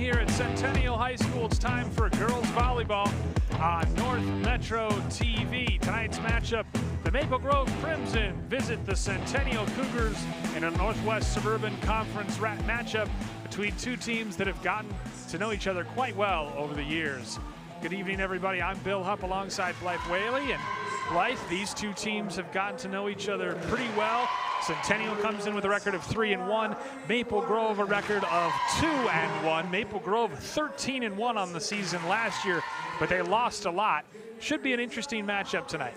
here at Centennial High School. It's time for girls volleyball on North Metro TV. Tonight's matchup, the Maple Grove Crimson visit the Centennial Cougars in a Northwest Suburban Conference matchup between two teams that have gotten to know each other quite well over the years. Good evening, everybody. I'm Bill Hupp alongside Blythe Whaley. And Blythe, these two teams have gotten to know each other pretty well. Centennial comes in with a record of 3-1. Maple Grove a record of 2-1. Maple Grove 13-1 on the season last year, but they lost a lot. Should be an interesting matchup tonight.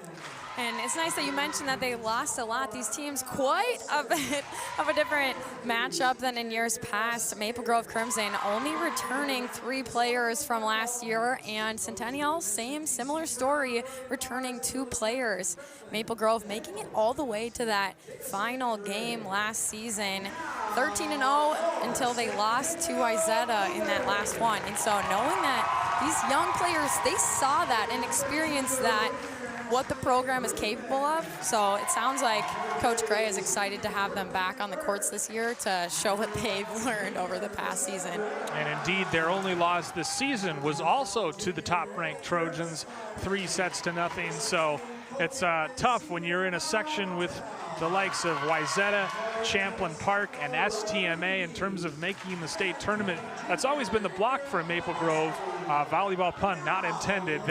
And it's nice that you mentioned that they lost a lot. These teams, quite a bit of a different matchup than in years past. Maple Grove Crimson only returning 3 players from last year, and Centennial, similar story, returning 2 players. Maple Grove making it all the way to that final game last season, 13-0 until they lost to Izetta in that last one. And so knowing that these young players, they saw that and experienced that, what the program is capable of. So it sounds like Coach Gray is excited to have them back on the courts this year to show what they've learned over the past season. And indeed, their only loss this season was also to the top-ranked Trojans, 3-0. So it's tough when you're in a section with the likes of Izetta, Champlin Park, and STMA in terms of making the state tournament. That's always been the block for Maple Grove. Volleyball pun not intended.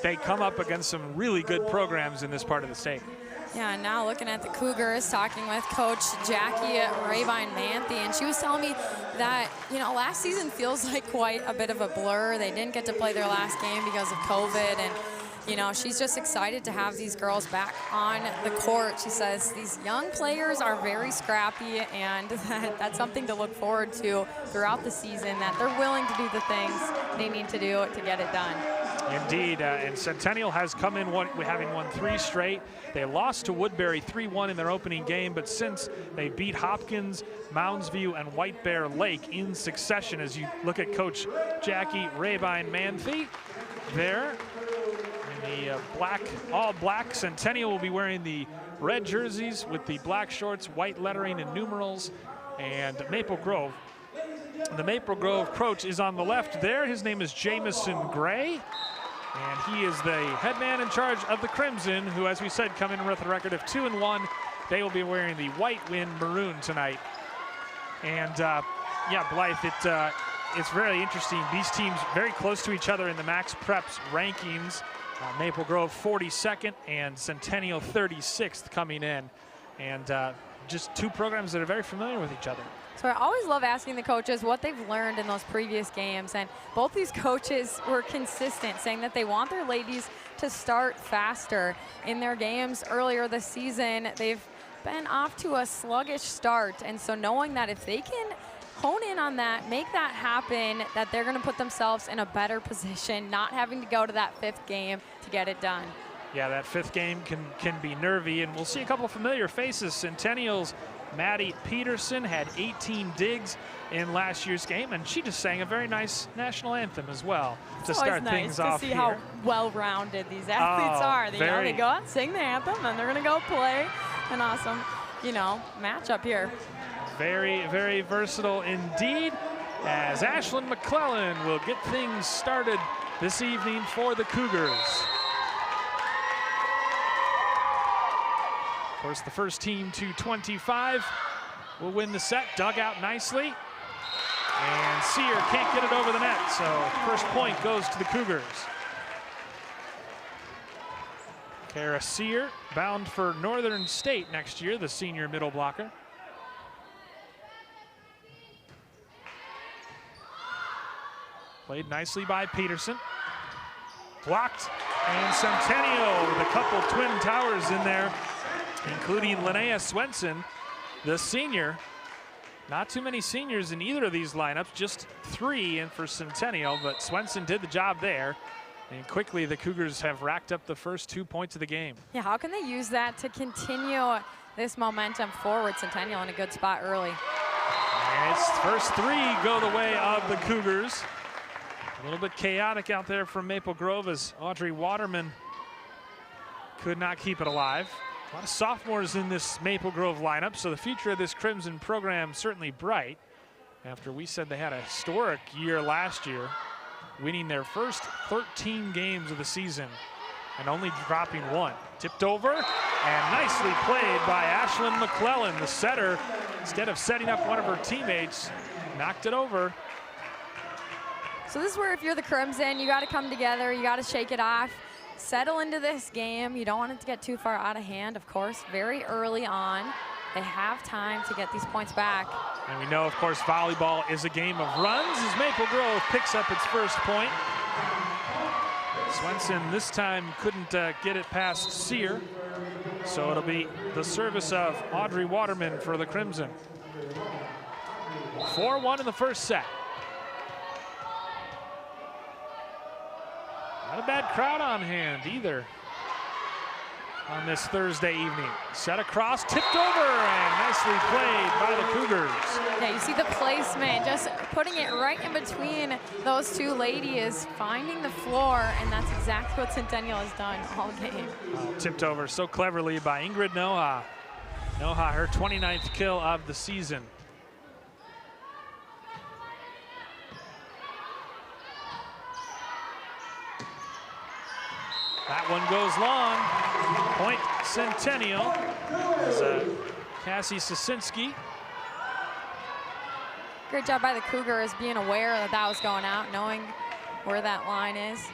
They come up against some really good programs in this part of the state. Yeah, now looking at the Cougars, talking with Coach Jackie Rabine-Manthe, and she was telling me that, last season feels like quite a bit of a blur. They didn't get to play their last game because of COVID, and she's just excited to have these girls back on the court. She says these young players are very scrappy, and that's something to look forward to throughout the season, that they're willing to do the things they need to do to get it done. Indeed, and Centennial has come in having won 3 straight. They lost to Woodbury 3-1 in their opening game, but since they beat Hopkins, Moundsview, and White Bear Lake in succession, as you look at Coach Jackie Rabine-Manthe there. The all black. Centennial will be wearing the red jerseys with the black shorts, white lettering and numerals. And Maple Grove, the Maple Grove coach is on the left there. His name is Jamison Gray, and he is the head man in charge of the Crimson, who, as we said, come in with a record of 2-1. They will be wearing the white win maroon tonight. And yeah, Blythe, it's very interesting. These teams very close to each other in the Max Preps rankings. Maple Grove 42nd and Centennial 36th coming in. And just 2 programs that are very familiar with each other. So I always love asking the coaches what they've learned in those previous games. And both these coaches were consistent, saying that they want their ladies to start faster. In their games earlier this season, they've been off to a sluggish start. And so knowing that if they can hone in on that, make that happen, that they're going to put themselves in a better position, not having to go to that 5th game to get it done. Yeah, that 5th game can be nervy, and we'll see a couple of familiar faces. Centennial's Maddie Peterson had 18 digs in last year's game, and she just sang a very nice national anthem as well to start things off here. It's nice to see how well-rounded these athletes are. They go out, sing the anthem, and they're going to go play an awesome, matchup here. Very, very versatile indeed, as Ashlyn McClellan will get things started this evening for the Cougars. Of course, the first team to 25 will win the set, dug out nicely. And Sear can't get it over the net, so first point goes to the Cougars. Kara Sear, bound for Northern State next year, the senior middle blocker. Played nicely by Peterson. Blocked, and Centennial with a couple twin towers in there, including Linnea Swenson, the senior. Not too many seniors in either of these lineups, just 3 in for Centennial, but Swenson did the job there. And quickly, the Cougars have racked up the first 2 points of the game. Yeah, how can they use that to continue this momentum forward? Centennial in a good spot early. And its first 3 go the way of the Cougars. A little bit chaotic out there from Maple Grove as Audrey Waterman could not keep it alive. A lot of sophomores in this Maple Grove lineup, so the future of this Crimson program certainly bright. after we said they had a historic year last year, winning their first 13 games of the season and only dropping one. Tipped over and nicely played by Ashlyn McClellan, the setter. Instead of setting up one of her teammates, knocked it over. So this is where if you're the Crimson, you got to come together, you got to shake it off, settle into this game. You don't want it to get too far out of hand, of course, very early on. They have time to get these points back. And we know, of course, volleyball is a game of runs as Maple Grove picks up its first point. Swenson this time couldn't get it past Sear, so it'll be the service of Audrey Waterman for the Crimson. 4-1 in the first set. Not a bad crowd on hand either on this Thursday evening. Set across, tipped over, and nicely played by the Cougars. Yeah, you see the placement, just putting it right in between those two ladies, finding the floor, and that's exactly what Centennial has done all game. Tipped over so cleverly by Ingrid Noha. Noha, her 29th kill of the season. That one goes long. Point Centennial. As Cassie Sosinski. Great job by the Cougars being aware that that was going out, knowing where that line is.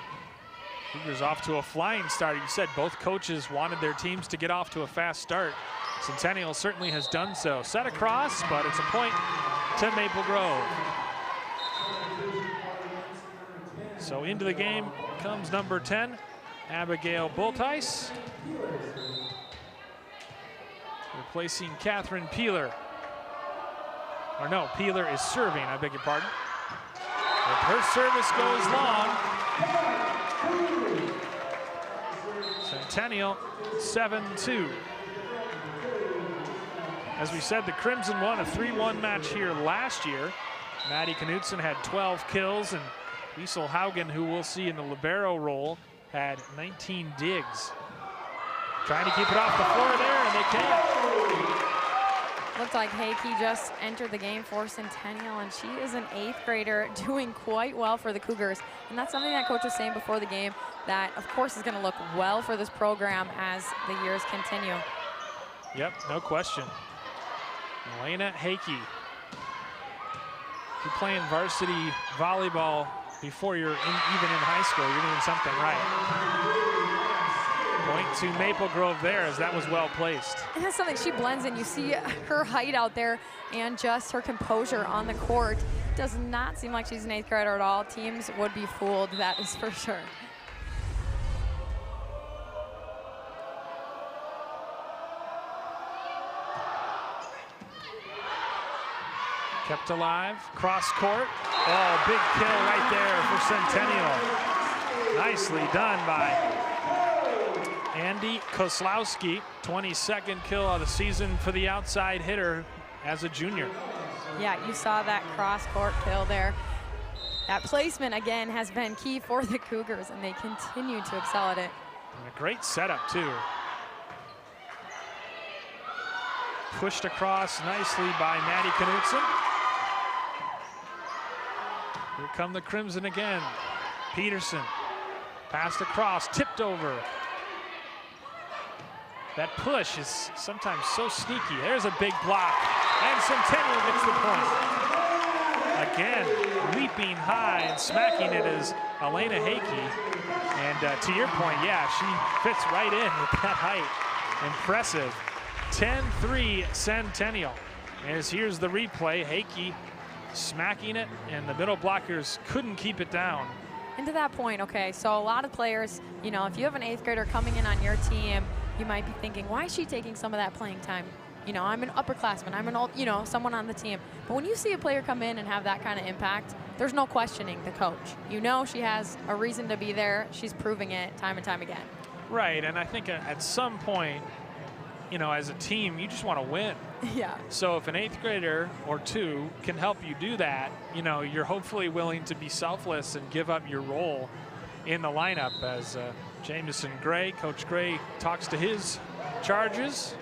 Cougars off to a flying start. You said both coaches wanted their teams to get off to a fast start. Centennial certainly has done so. Set across, but it's a point to Maple Grove. So into the game comes number 10. Abigail Bultice, replacing Catherine Peeler. Or no, Peeler is serving, I beg your pardon. And her service goes long. Centennial 7-2. As we said, the Crimson won a 3-1 match here last year. Maddie Knutson had 12 kills, and Liesel Haugen, who we'll see in the libero role, had 19 digs. Trying to keep it off the floor there, and they can't. Looked like Heike just entered the game for Centennial, and she is an 8th grader doing quite well for the Cougars. And that's something that coach was saying before the game that, of course, is going to look well for this program as the years continue. Yep, no question. Elena Heike. You're playing varsity volleyball before you're even in high school, you're doing something right. Point to Maple Grove there, as that was well placed. And that's something she blends in. You see her height out there and just her composure on the court. Does not seem like she's an 8th grader at all. Teams would be fooled, that is for sure. Kept alive, cross court. Oh, big kill right there for Centennial. Nicely done by Andy Koslowski. 22nd kill of the season for the outside hitter as a junior. Yeah, you saw that cross court kill there. That placement, again, has been key for the Cougars, and they continue to excel at it. And a great setup, too. Pushed across nicely by Maddie Knutson. Here come the Crimson again. Peterson passed across, tipped over. That push is sometimes so sneaky. There's a big block, and Centennial gets the point. Again, leaping high and smacking it is Elena Heike. And to your point, yeah, she fits right in with that height. Impressive. 10-3 Centennial. As here's the replay, Heike smacking it, and the middle blockers couldn't keep it down. And to that point, okay, so a lot of players, you know, if you have an 8th grader coming in on your team, you might be thinking, why is she taking some of that playing time? You know, I'm an upperclassman, I'm an old, you know, someone on the team. But when you see a player come in and have that kind of impact, there's no questioning the coach. You know she has a reason to be there. She's proving it time and time again. Right, and I think at some point, you know, as a team, you just want to win. Yeah. So if an 8th grader or two can help you do that, you know, you're hopefully willing to be selfless and give up your role in the lineup. As Jameson Gray, Coach Gray talks to his charges.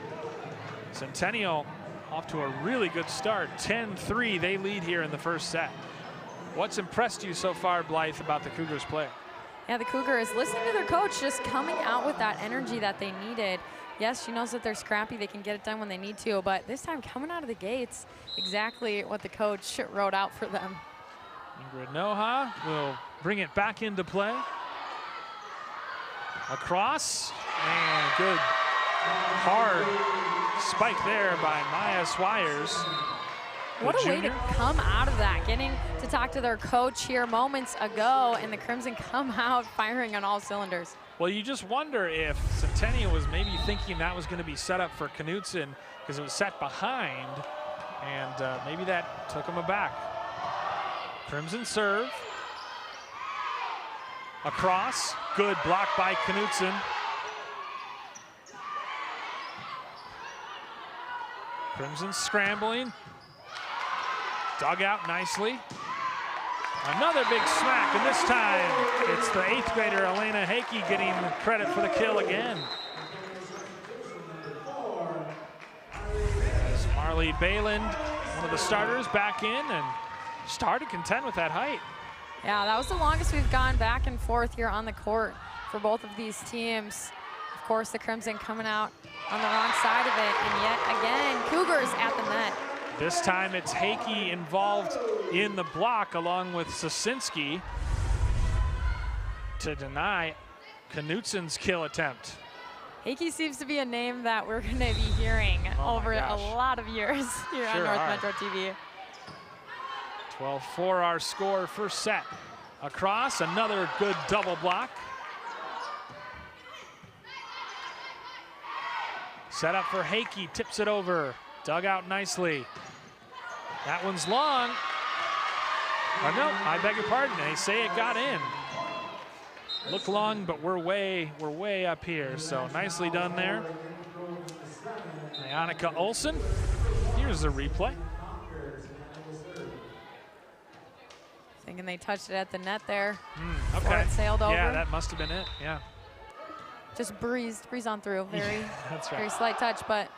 Centennial off to a really good start. 10-3, they lead here in the first set. What's impressed you so far, Blythe, about the Cougars' play? Yeah, the Cougars listening to their coach, just coming out with that energy that they needed. Yes, she knows that they're scrappy, they can get it done when they need to, but this time coming out of the gates, exactly what the coach wrote out for them. Ingrid Noha will bring it back into play. Across, and good hard spike there by Maya Swires. What a way to come out of that, getting to talk to their coach here moments ago, and the Crimson come out firing on all cylinders. Well, you just wonder if Centennial was maybe thinking that was going to be set up for Knutson because it was set behind, and maybe that took them aback. Crimson serve. Across, good block by Knutson. Crimson scrambling. Dug out nicely. Another big smack, and this time it's the 8th grader Elena Hakey getting credit for the kill again. As Marley Bayland, one of the starters, back in and started content with that height. Yeah, that was the longest we've gone back and forth here on the court for both of these teams. Of course, the Crimson coming out on the wrong side of it, and yet again, Cougars at the net. This time it's Hakey involved in the block along with Sosinski to deny Knutson's kill attempt. Hakey seems to be a name that we're going to be hearing over a lot of years here on North Metro TV. 12-4 our score, first set. Across, another good double block. Set up for Hakey, tips it over. Dug out nicely. That one's long. Oh, no, I beg your pardon. They say it got in. Look long, but we're way up here. So nicely done there. Ionica Olsen. Here's the replay. Thinking they touched it at the net there. Okay. It sailed over. Yeah, that must have been it. Yeah. Just breeze on through. Very, that's right. Very slight touch, but.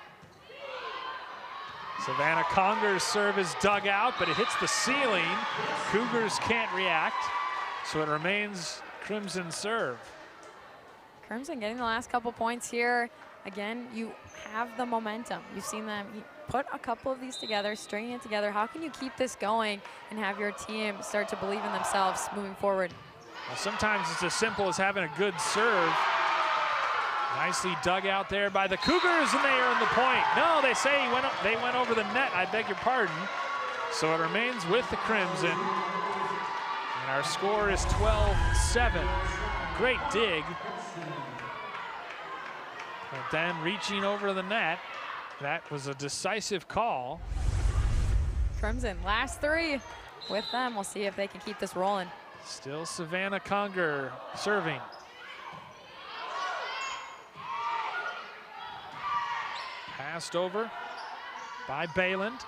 Savannah Conger's serve is dug out, but it hits the ceiling. Cougars can't react, so it remains Crimson serve. Crimson getting the last couple points here. Again, you have the momentum. You've seen them put a couple of these together, stringing it together. How can you keep this going and have your team start to believe in themselves moving forward? Well, sometimes it's as simple as having a good serve. Nicely dug out there by the Cougars, and they earn the point. No, they say they went over the net. I beg your pardon. So it remains with the Crimson. And our score is 12-7. Great dig. But then reaching over the net, that was a decisive call. Crimson, last three with them. We'll see if they can keep this rolling. Still Savannah Conger serving. Passed over by Bayland.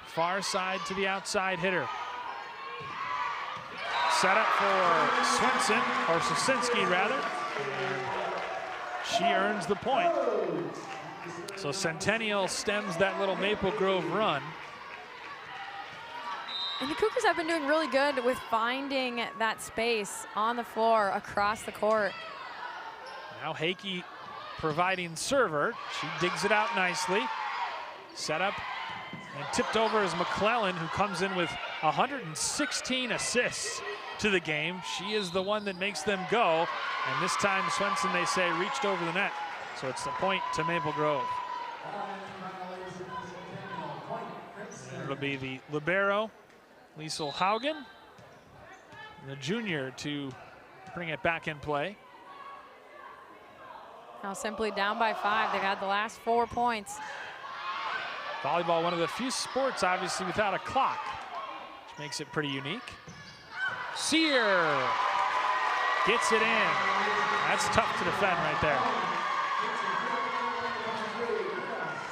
Far side to the outside hitter. Set up for Swenson, or Sosinski rather. She earns the point. So Centennial stems that little Maple Grove run. And the Cougars have been doing really good with finding that space on the floor across the court. Now Hakey providing server. She digs it out nicely. Set up and tipped over as McClellan, who comes in with 116 assists to the game. She is the one that makes them go. And this time Swenson, they say, reached over the net. So it's the point to Maple Grove. And it'll be the libero, Liesel Haugen, and the junior to bring it back in play. Now simply down by 5. They've had the last 4 points. Volleyball, one of the few sports, obviously, without a clock, which makes it pretty unique. Sear gets it in. That's tough to defend right there.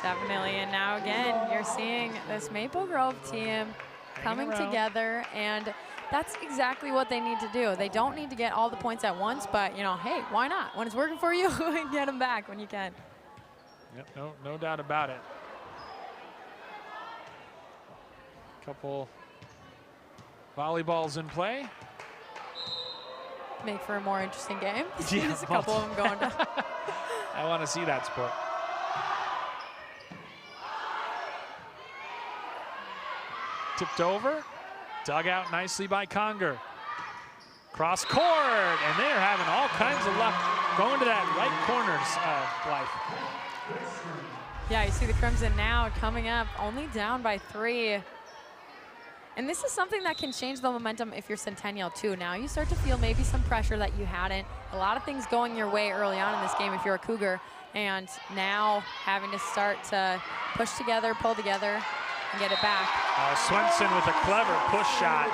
Definitely, and now again, you're seeing this Maple Grove team coming together, and that's exactly what they need to do. They don't need to get all the points at once, but, you know, hey, why not? When it's working for you, get them back when you can. Yep, no doubt about it. Couple volleyballs in play. Make for a more interesting game. Yeah, There's a couple of them going down. I want to see that sport. Tipped over, dug out nicely by Conger. Cross court, and they're having all kinds of luck going to that right corners, Blythe. Yeah, you see the Crimson now coming up, only down by 3. And this is something that can change the momentum if you're Centennial too. Now you start to feel maybe some pressure that you hadn't. A lot of things going your way early on in this game if you're a Cougar. And now having to start to push together, pull together, and get it back. Swenson with a clever push shot.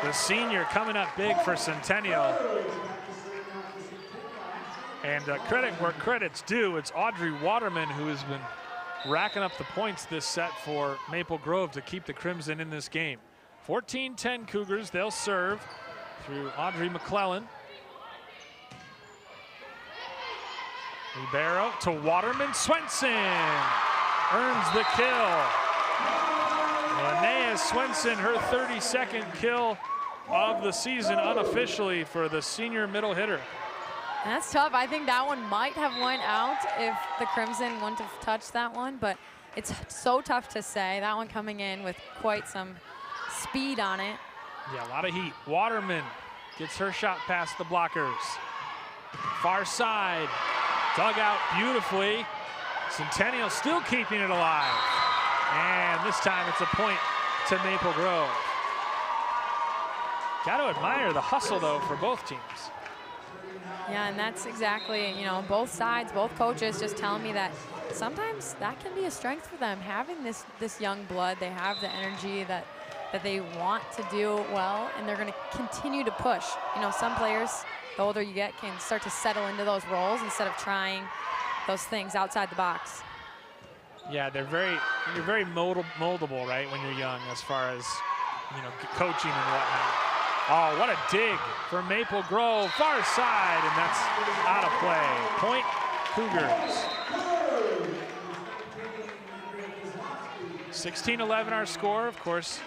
The senior coming up big for Centennial. And credit where credit's due, it's Audrey Waterman who has been racking up the points this set for Maple Grove to keep the Crimson in this game. 14-10 Cougars, they'll serve through Audrey McClellan. Libero to Waterman, Swenson earns the kill. Linnea Swenson, her 32nd kill of the season unofficially for the senior middle hitter. That's tough. I think that one might have went out if the Crimson wouldn't have touched that one, but it's so tough to say. That one coming in with quite some speed on it. Yeah, a lot of heat. Waterman gets her shot past the blockers. Far side, dug out beautifully. Centennial still keeping it alive. And this time it's a point to Maple Grove. Got to admire the hustle, though, for both teams. Yeah, and that's exactly, you know, both sides, both coaches just telling me that sometimes that can be a strength for them, having this young blood. They have the energy that they want to do well, and they're going to continue to push. You know, some players, the older you get, can start to settle into those roles instead of trying those things outside the box. Yeah, you're very moldable, right, when you're young, as far as, you know, coaching and whatnot. Oh, what a dig for Maple Grove, far side, and that's out of play. Point Cougars. 16-11 our score, of course.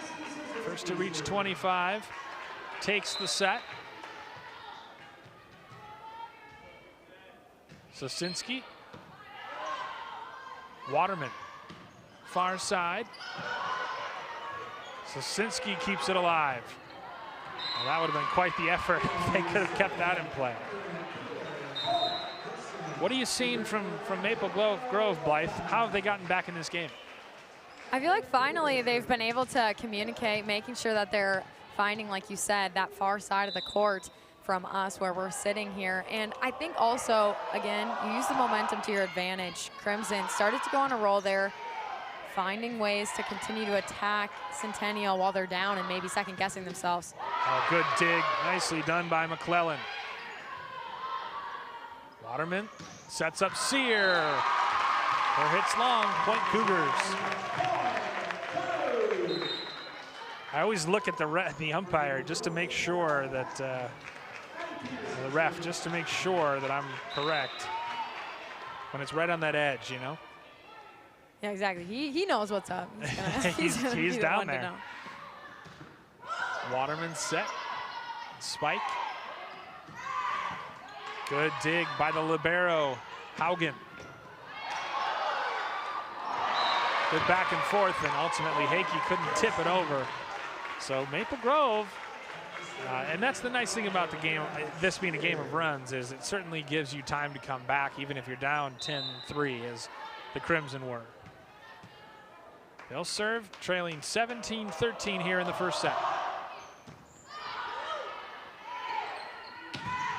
First to reach 25 takes the set. Sosinski. Waterman, far side. Sosinski keeps it alive. Well, that would have been quite the effort if they could have kept that in play. What are you seeing from Maple Grove, Blythe? How have they gotten back in this game? I feel like finally they've been able to communicate, making sure that they're finding, like you said, that far side of the court from us where we're sitting here. And I think also, again, you use the momentum to your advantage. Crimson started to go on a roll there, finding ways to continue to attack Centennial while they're down and maybe second guessing themselves. Oh, good dig, nicely done by McClellan. Waterman sets up Sear. Her hits long, point Cougars. I always look at the umpire just to make sure that, the ref, just to make sure that I'm correct when it's right on that edge, you know? Yeah, exactly. He knows what's up. He's down there. Waterman set. Spike. Good dig by the libero, Haugen. Good back and forth, and ultimately Hakey couldn't tip it over. So Maple Grove, and that's the nice thing about the game, this being a game of runs, is it certainly gives you time to come back, even if you're down 10-3, as the Crimson were. They'll serve, trailing 17-13 here in the first set.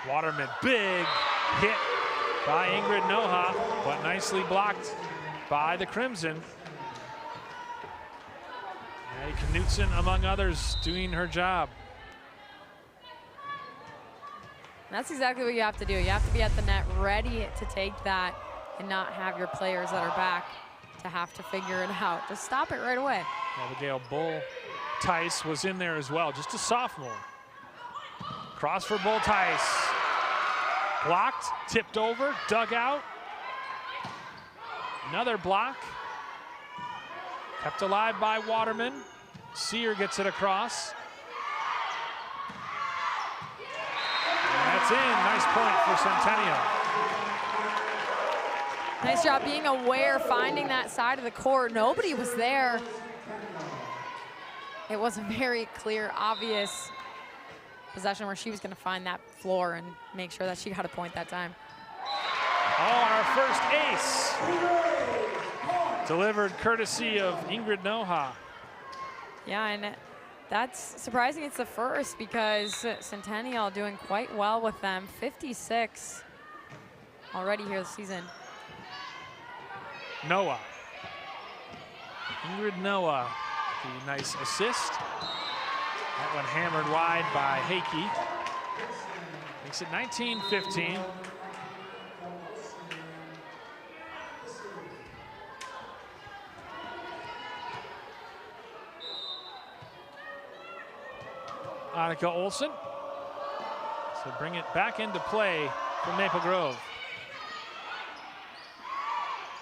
Waterman, big hit by Ingrid Noha, but nicely blocked by the Crimson. Maddie Knutson, among others, doing her job. That's exactly what you have to do. You have to be at the net ready to take that and not have your players that are back to have to figure it out. Just stop it right away. Abigail Bull Tice was in there as well, just a sophomore. Cross for Bull Tice. Blocked, tipped over, dug out. Another block. Kept alive by Waterman. Sear gets it across. And that's in. Nice point for Centennial. Nice job being aware, finding that side of the court. Nobody was there. It was a very clear, obvious possession where she was going to find that floor and make sure that she got a point that time. Oh, our first ace. Delivered courtesy of Ingrid Noha. Yeah, and that's surprising it's the first because Centennial doing quite well with them. 56 already here this season. Noah. Ingrid Noah, the nice assist. That one hammered wide by Heike. Makes it 19-15. Annika Olsen. So bring it back into play for Maple Grove.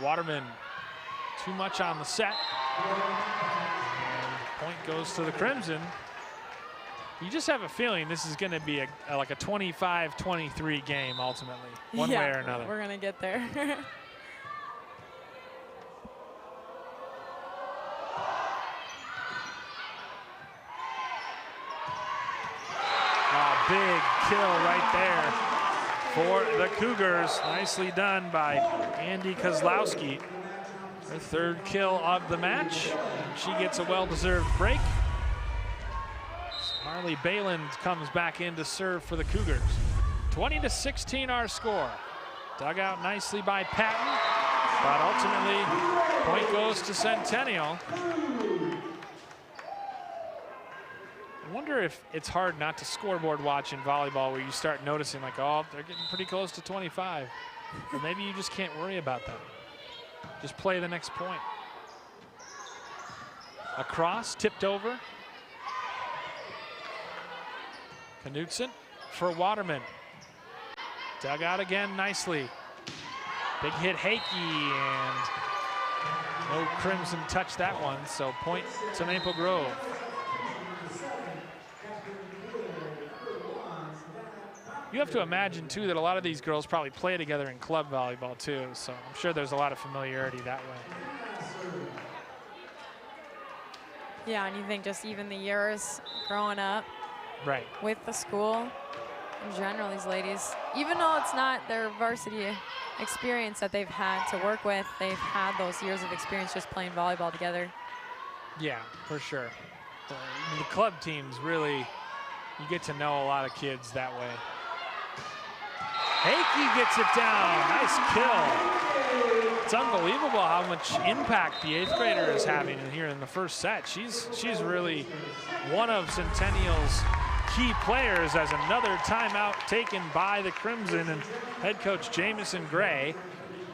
Waterman, too much on the set. And point goes to the Crimson. You just have a feeling this is going to be like a 25-23 game ultimately, one way or another. We're going to get there. Big kill right there for the Cougars. Nicely done by Andy Kozlowski. Her third kill of the match. And she gets a well-deserved break. Marley Bayland comes back in to serve for the Cougars. 20-16 our score. Dug out nicely by Patton, but ultimately point goes to Centennial. I wonder if it's hard not to scoreboard watch in volleyball where you start noticing like, oh, they're getting pretty close to 25. Or maybe you just can't worry about that. Just play the next point. Across, tipped over. Knudsen for Waterman. Dug out again nicely. Big hit Heike, and no Crimson touched that one, so point to Maple Grove. You have to imagine, too, that a lot of these girls probably play together in club volleyball, too, so I'm sure there's a lot of familiarity that way. Yeah, and you think just even the years growing up right with the school, in general, these ladies, even though it's not their varsity experience that they've had to work with, they've had those years of experience just playing volleyball together. Yeah, for sure. The club teams really, you get to know a lot of kids that way. Heike gets it down, nice kill. It's unbelievable how much impact the 8th grader is having in here in the first set. She's really one of Centennial's key players, as another timeout taken by the Crimson and head coach Jamison Gray.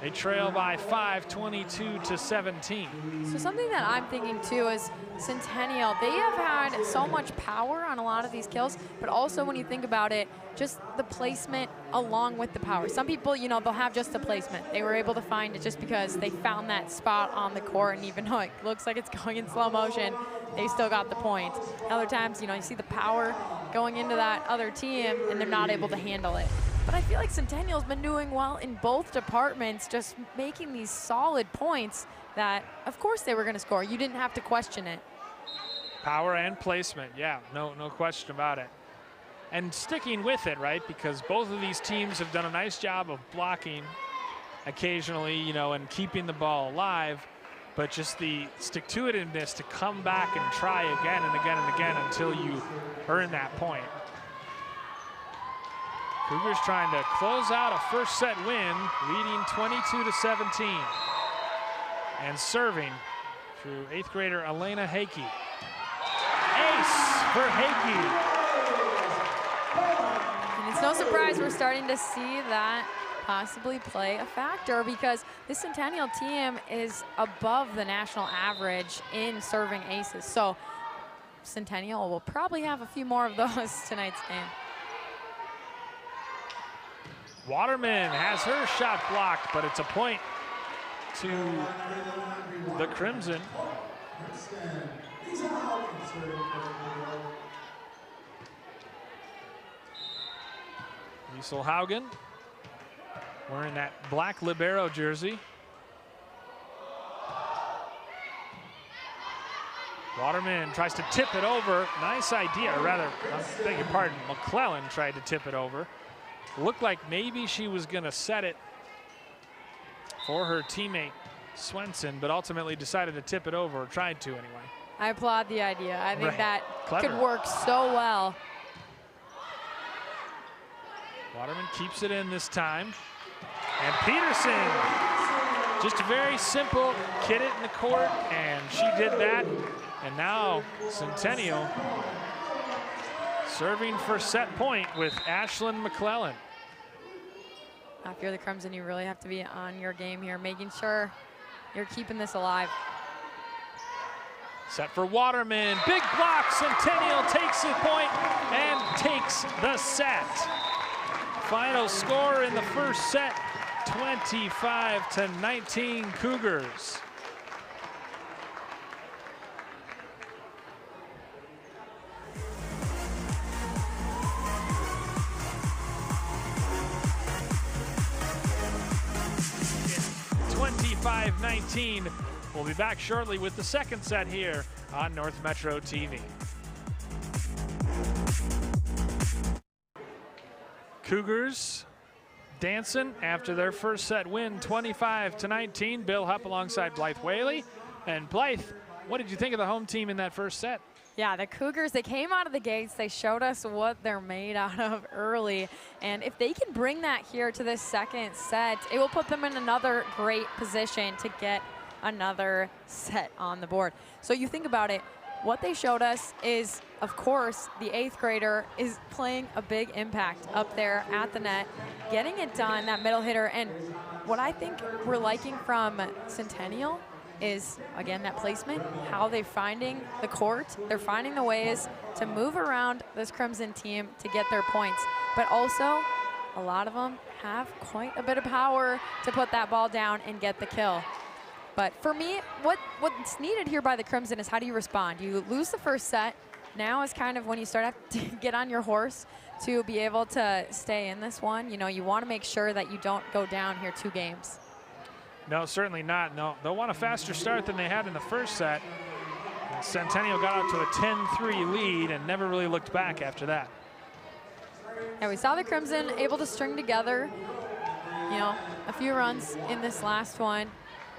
They trail by 5, 22-17. So something that I'm thinking too is Centennial, they have had so much power on a lot of these kills, but also when you think about it, just the placement along with the power. Some people, you know, they'll have just the placement. They were able to find it just because they found that spot on the court, and even though it looks like it's going in slow motion, they still got the point. Other times, you know, you see the power going into that other team and they're not able to handle it. But I feel like Centennial's been doing well in both departments, just making these solid points that, of course, they were going to score. You didn't have to question it. Power and placement, yeah, no question about it. And sticking with it, right, because both of these teams have done a nice job of blocking occasionally, you know, and keeping the ball alive, but just the stick-to-itiveness to come back and try again and again and again until you earn that point. Cougars trying to close out a first set win, leading 22-17. And serving through 8th grader Elena Heike. Ace for Heike. And it's no surprise we're starting to see that possibly play a factor, because this Centennial team is above the national average in serving aces. So Centennial will probably have a few more of those tonight's game. Waterman has her shot blocked, but it's a point to the Crimson. Liesl Haugen wearing that black libero jersey. Waterman tries to tip it over. Nice idea, or rather, I beg your pardon, McClellan tried to tip it over. Looked like maybe she was gonna set it for her teammate Swenson, but ultimately decided to tip it over, or tried to anyway. I applaud the idea. I think that Clever. could work so well. Waterman keeps it in this time. And Peterson, just a very simple, kid it in the court, and she did that. And now Centennial serving for set point with Ashlyn McClellan. Now, if you're the Crimson, you really have to be on your game here, making sure you're keeping this alive. Set for Waterman, big block, Centennial takes the point and takes the set. Final score in the first set, 25-19 Cougars. It's 25-19. We'll be back shortly with the second set here on North Metro TV. Cougars dancing after their first set win, 25-19. Bill Hupp alongside Blythe Whaley. And Blythe, what did you think of the home team in that first set? Yeah, the Cougars, they came out of the gates. They showed us what they're made out of early. And if they can bring that here to this second set, it will put them in another great position to get another set on the board. So you think about it, what they showed us is, of course, the 8th grader is playing a big impact up there at the net, getting it done, that middle hitter. And what I think we're liking from Centennial is, again, that placement, how they're finding the court. They're finding the ways to move around this Crimson team to get their points. But also, a lot of them have quite a bit of power to put that ball down and get the kill. But for me, what's needed here by the Crimson is how do you respond? You lose the first set. Now is kind of when you start to get on your horse to be able to stay in this one. You know, you want to make sure that you don't go down here 2 games. No, certainly not. No, they'll want a faster start than they had in the first set. And Centennial got out to a 10-3 lead and never really looked back after that. Yeah, we saw the Crimson able to string together, you know, a few runs in this last one.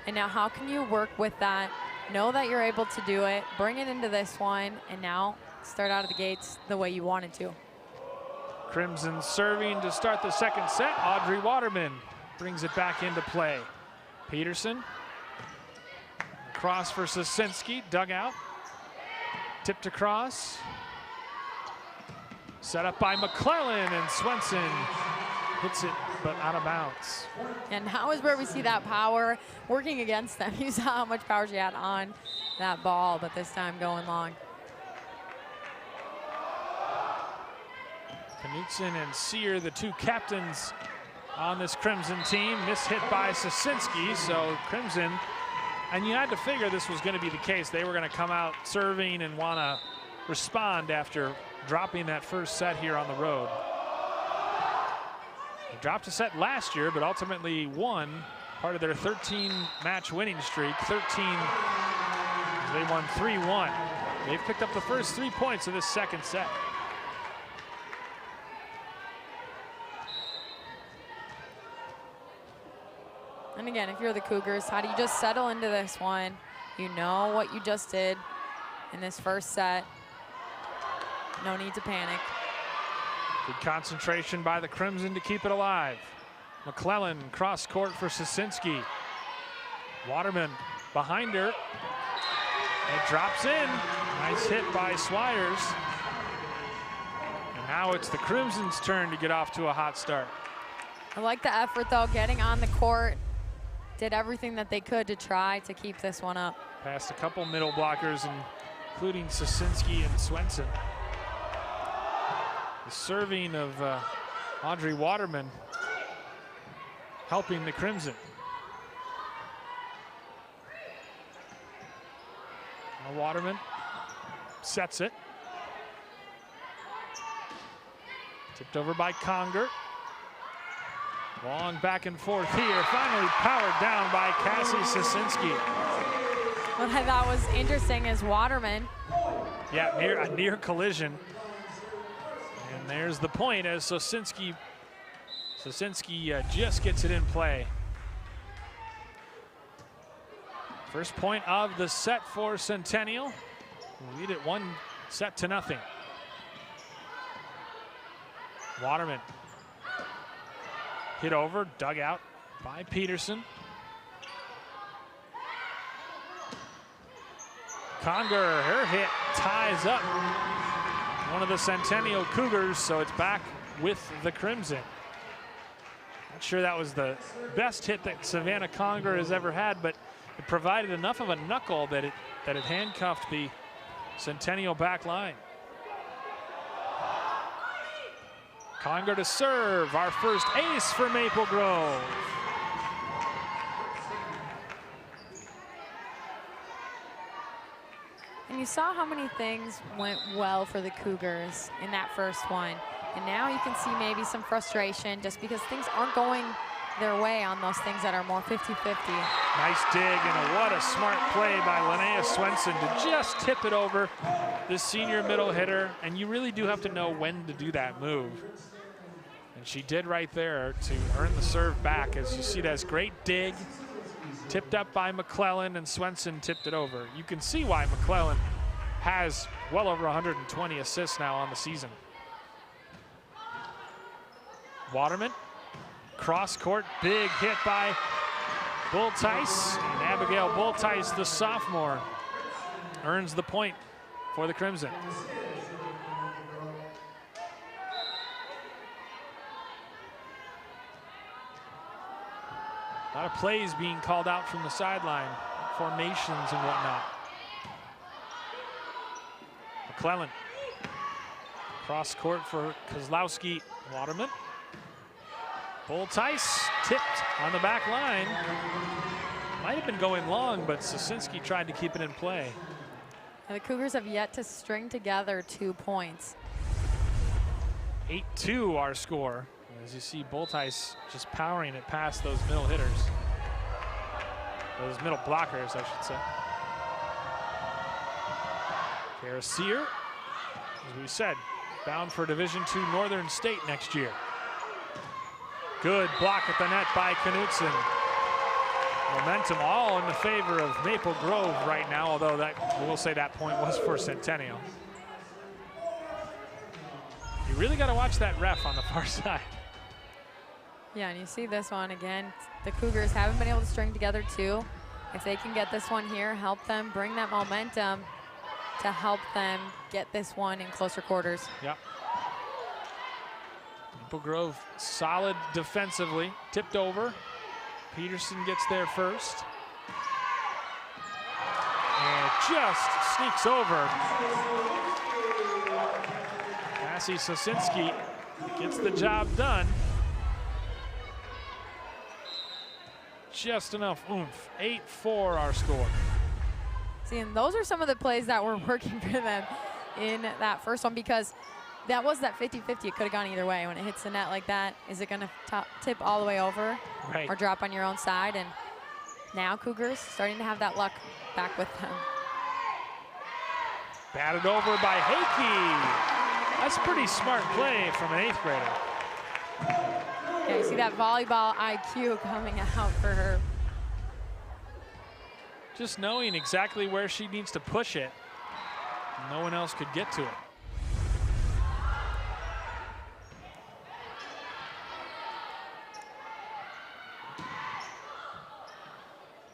And now how can you work with that, know that you're able to do it, bring it into this one, and now start out of the gates the way you wanted to. Crimson serving to start the second set. Audrey Waterman brings it back into play. Peterson, cross for Sosinski, dug out, tipped across. Set up by McClellan, and Swenson hits it, but out of bounds. And now is where we see that power working against them. You saw how much power she had on that ball, but this time going long. Knutson and Sear, the 2 captains on this Crimson team, mishit by Sosinski, so Crimson, and you had to figure this was going to be the case. They were going to come out serving and want to respond after dropping that first set here on the road. They dropped a set last year, but ultimately won part of their 13-match winning streak. 13, they won 3-1. They've picked up the first 3 points of this second set. And again, if you're the Cougars, how do you just settle into this one? You know what you just did in this first set. No need to panic. Good concentration by the Crimson to keep it alive. McClellan cross court for Sosinski. Waterman behind her. It drops in. Nice hit by Swires. And now it's the Crimson's turn to get off to a hot start. I like the effort, though, getting on the court. Did everything that they could to try to keep this one up. Passed a couple middle blockers, including Sosinski and Swenson. The serving of Audrey Waterman helping the Crimson. Now Waterman sets it. Tipped over by Conger. Long back and forth here. Finally powered down by Cassie Sosinski. What I thought was interesting is Waterman. Yeah, a near collision. And there's the point as Sosinski just gets it in play. First point of the set for Centennial. Lead it 1-0. Waterman hit over, dug out by Peterson. Conger, her hit ties up one of the Centennial Cougars, so it's back with the Crimson. Not sure that was the best hit that Savannah Conger has ever had, but it provided enough of a knuckle that it handcuffed the Centennial back line. Conger to serve, our first ace for Maple Grove. And you saw how many things went well for the Cougars in that first one. And now you can see maybe some frustration just because things aren't going their way on those things that are more 50-50. Nice dig, and what a smart play by Linnea Swenson to just tip it over the senior middle hitter. And you really do have to know when to do that move. And she did right there to earn the serve back. As you see, that's great dig. Tipped up by McClellan, and Swenson tipped it over. You can see why McClellan has well over 120 assists now on the season. Waterman, cross court, big hit by Bull-Tice. And Abigail Bull-Tice, the sophomore, earns the point for the Crimson. A lot of plays being called out from the sideline, formations and whatnot. McClellan, cross court for Kozlowski. Waterman. Bull-Tice tipped on the back line. Might have been going long, but Sosinski tried to keep it in play. And the Cougars have yet to string together 2 points. 8-2 our score. As you see, Bull-Tice just powering it past those middle hitters. Those middle blockers, I should say. Kara Sear, as we said, bound for Division II Northern State next year. Good block at the net by Knutson. Momentum all in the favor of Maple Grove right now, although we'll say that point was for Centennial. You really got to watch that ref on the far side. Yeah, and you see this one again. The Cougars haven't been able to string together 2. If they can get this one here, help them bring that momentum to help them get this one in closer quarters. Yep. Maple Grove solid defensively, tipped over. Peterson gets there first. And just sneaks over. Cassie Sosinski gets the job done. Just enough oomph. 8-4 our score. See, and those are some of the plays that were working for them in that first one, because that was that 50-50. It could have gone either way. When it hits the net like that, is it going to tip all the way over or drop on your own side? And now Cougars starting to have that luck back with them. Batted over by Hakey. That's a pretty smart play from an 8th grader. Yeah, you see that volleyball IQ coming out for her. Just knowing exactly where she needs to push it. No one else could get to it.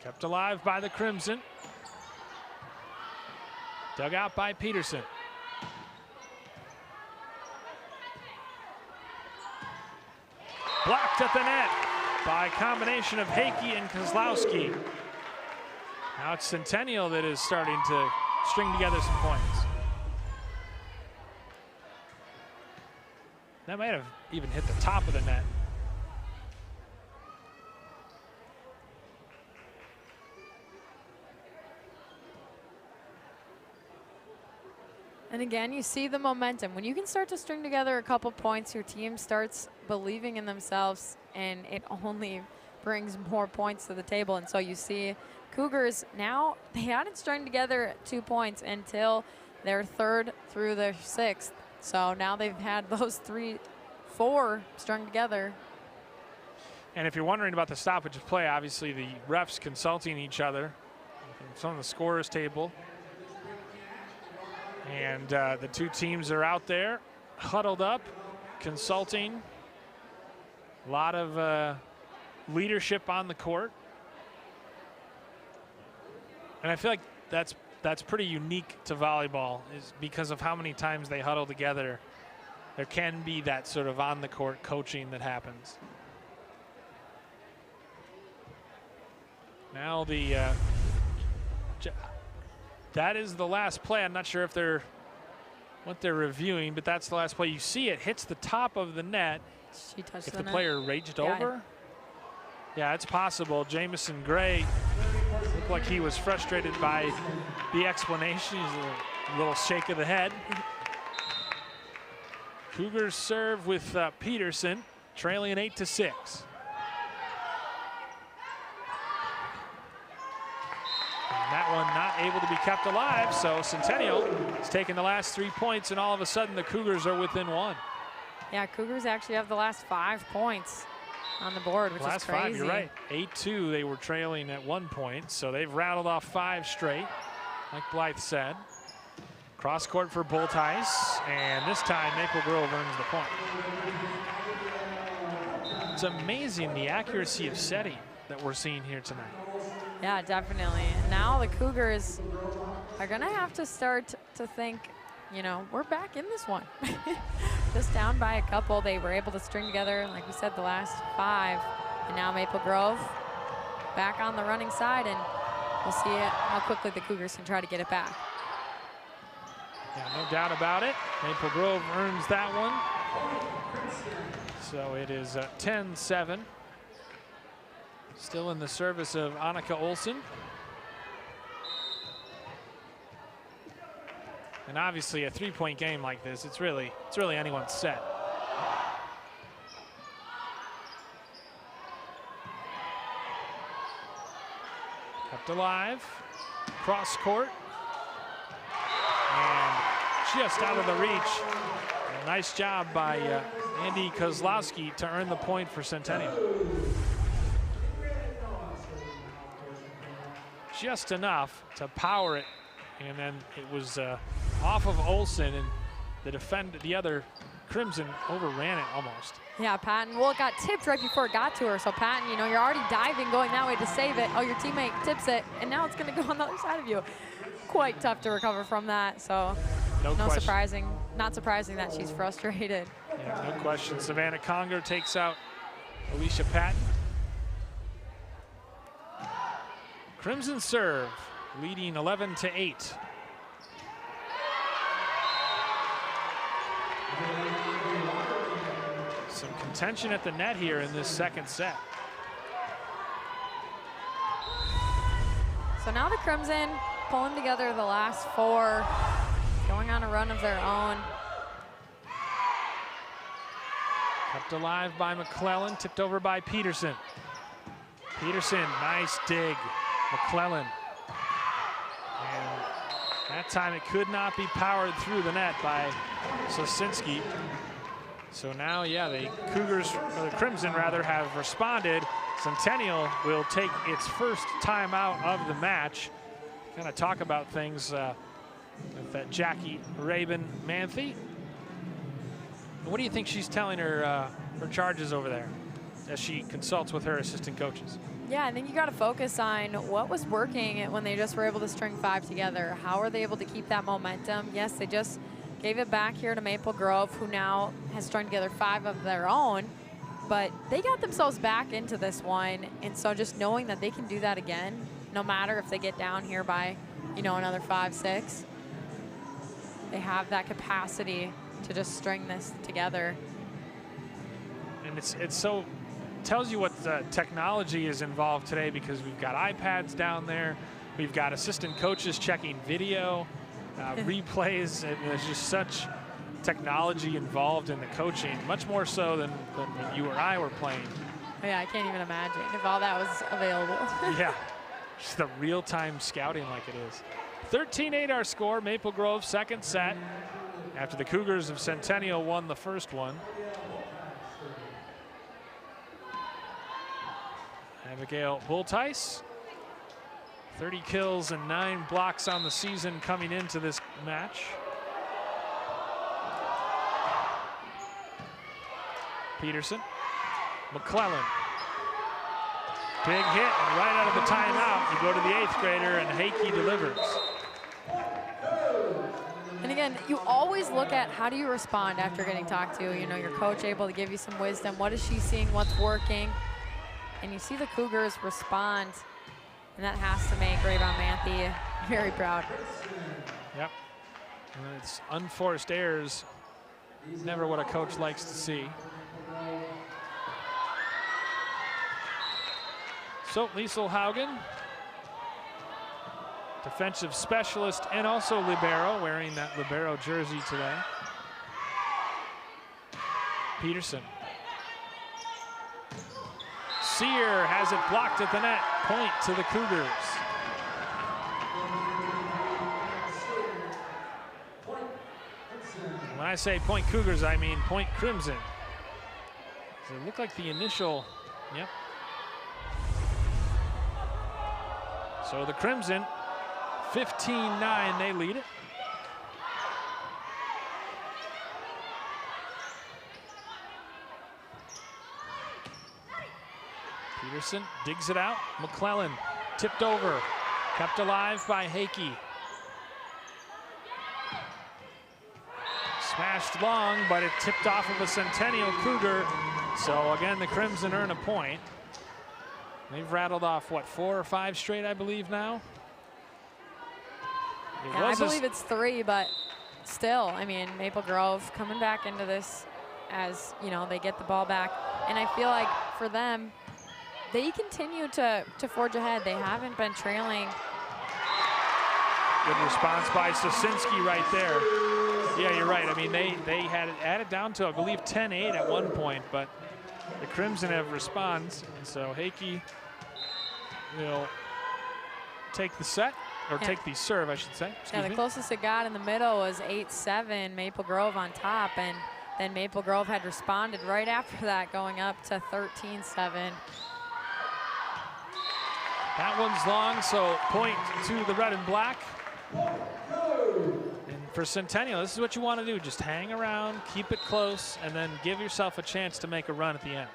Kept alive by the Crimson. Dug out by Peterson. Blocked at the net by a combination of Hakey and Kozlowski. Now it's Centennial that is starting to string together some points. That might have even hit the top of the net. And again, you see the momentum. When you can start to string together a couple points, your team starts believing in themselves, and it only brings more points to the table. And so you see Cougars now, they hadn't strung together 2 points until their third through their sixth. So now they've had those 4 strung together. And if you're wondering about the stoppage of play, obviously the refs consulting each other. It's on the scorer's table. And the two teams are out there, huddled up, consulting. A lot of leadership on the court. And I feel like that's pretty unique to volleyball, is because of how many times they huddle together. There can be that sort of on-the-court coaching that happens. Now that is the last play. I'm not sure if what they're reviewing, but that's the last play. You see it hits the top of the net. She touched if the player raged over. Yeah, it's possible. Jamison Gray looked like he was frustrated by the explanation. He's a little shake of the head. Cougars serve with Peterson, trailing 8-6. And that one not able to be kept alive, so Centennial is taking the last 3 points, and all of a sudden the Cougars are within 1. Yeah, Cougars actually have the last 5 points on the board, which is crazy. Last 5, you're right. 8-2, they were trailing at 1 point, so they've rattled off 5 straight, like Blythe said. Cross court for Boltice, and this time Maple Grove earns the point. It's amazing the accuracy of setting that we're seeing here tonight. Yeah, definitely. Now the Cougars are gonna have to start to think, you know, we're back in this one. Just down by a couple, they were able to string together, like we said, the last 5. And now Maple Grove back on the running side, and we'll see how quickly the Cougars can try to get it back. Yeah, no doubt about it. Maple Grove earns that one. So it is 10-7. Still in the service of Annika Olsen. And obviously a 3-point game like this, it's really anyone's set. Kept alive, cross court. And just out of the reach. A nice job by Andy Kozlowski to earn the point for Centennial. Just enough to power it, and then it was off of Olsen, and the other Crimson overran it almost. Yeah, Patton, well, it got tipped right before it got to her, so Patton, you know, you're already diving, going that way to save it. Oh, your teammate tips it, and now it's gonna go on the other side of you. Quite tough to recover from that, so not surprising that she's frustrated. Yeah, no question. Savannah Conger takes out Alicia Patton. Crimson serve, leading 11-8. Some contention at the net here in this second set. So now the Crimson pulling together the last 4, going on a run of their own. Kept alive by McClellan, tipped over by Peterson. Peterson, nice dig. McClellan. And that time it could not be powered through the net by Sosinski. So now, yeah, the Crimson rather, have responded. Centennial will take its first timeout of the match. Kind of talk about things with Jackie Rabin-Manthe. What do you think she's telling her charges over there as she consults with her assistant coaches? Yeah, I think you got to focus on what was working when they just were able to string 5 together. How are they able to keep that momentum? Yes, they just gave it back here to Maple Grove, who now has strung together 5 of their own, but they got themselves back into this one. And so just knowing that they can do that again, no matter if they get down here by, you know, another 5, 6, they have that capacity to just string this together. And it's so, tells you what technology is involved today, because we've got iPads down there, we've got assistant coaches checking video. replays. There's just such technology involved in the coaching, much more so than when you or I were playing. Yeah, I can't even imagine if all that was available. Yeah, just the real-time scouting like it is. 13-8 our score. Maple Grove second set after the Cougars of Centennial won the first one. Abigail Bulltice, 30 kills and 9 blocks on the season coming into this match. Peterson, McClellan. Big hit, and right out of the timeout, you go to the 8th grader, and Hakey delivers. And again, you always look at how do you respond after getting talked to. You know, your coach able to give you some wisdom. What is she seeing? What's working? And you see the Cougars respond, and that has to make Rayvon Manthe very proud. Yep. And it's unforced errors. Never what a coach likes to see. So Liesl Haugen, defensive specialist and also libero, wearing that libero jersey today. Peterson. Sear has it blocked at the net. Point to the Cougars. When I say point Cougars, I mean point Crimson. So it looked like the initial, yep. So the Crimson, 15-9, they lead it. Peterson digs it out. McClellan tipped over, kept alive by Hakey. Smashed long, but it tipped off of a Centennial Cougar. So again, the Crimson earn a point. They've rattled off, what, 4 or 5 straight, I believe, now? Yeah, I believe it's 3, but still, I mean, Maple Grove coming back into this as, you know, they get the ball back. And I feel like for them, they continue to forge ahead. They haven't been trailing. Good response by Sosinski right there. Yeah, you're right. I mean, they had it added down to, I believe, 10-8 at one point, but the Crimson have responds, and so Hakey will take the set, or take the serve, I should say. Yeah, the closest it got in the middle was 8-7, Maple Grove on top, and then Maple Grove had responded right after that, going up to 13-7. That one's long, so point to the red and black. And for Centennial, this is what you want to do. Just hang around, keep it close, and then give yourself a chance to make a run at the end.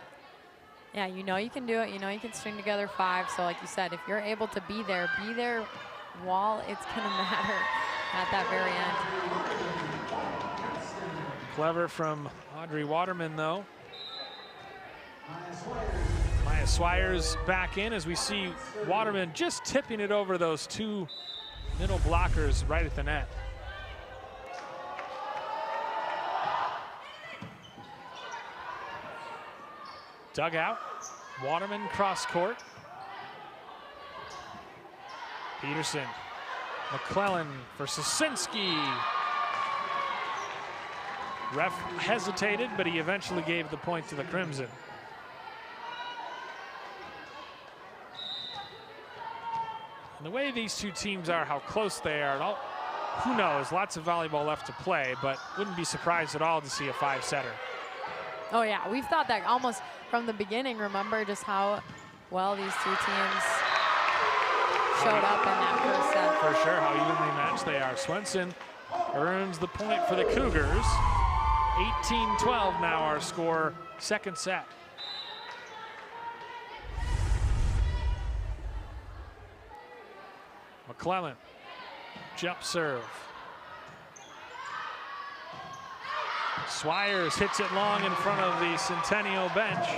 Yeah, you know you can do it. You know you can string together 5. So like you said, if you're able to be there while it's going to matter at that very end. Clever from Audrey Waterman, though. Maya Swires back in as we see Waterman just tipping it over those 2 middle blockers right at the net. Dugout, Waterman cross court. Peterson, McClellan for Sosinski. Ref hesitated, but he eventually gave the point to the Crimson. And the way these two teams are, how close they are, who knows, lots of volleyball left to play, but wouldn't be surprised at all to see a 5-setter. Oh yeah, we've thought that almost from the beginning. Remember just how well these two teams showed up in that first set. For sure, how evenly matched they are. Swenson earns the point for the Cougars. 18-12 now our score, second set. McClellan, jump serve. Swires hits it long in front of the Centennial bench.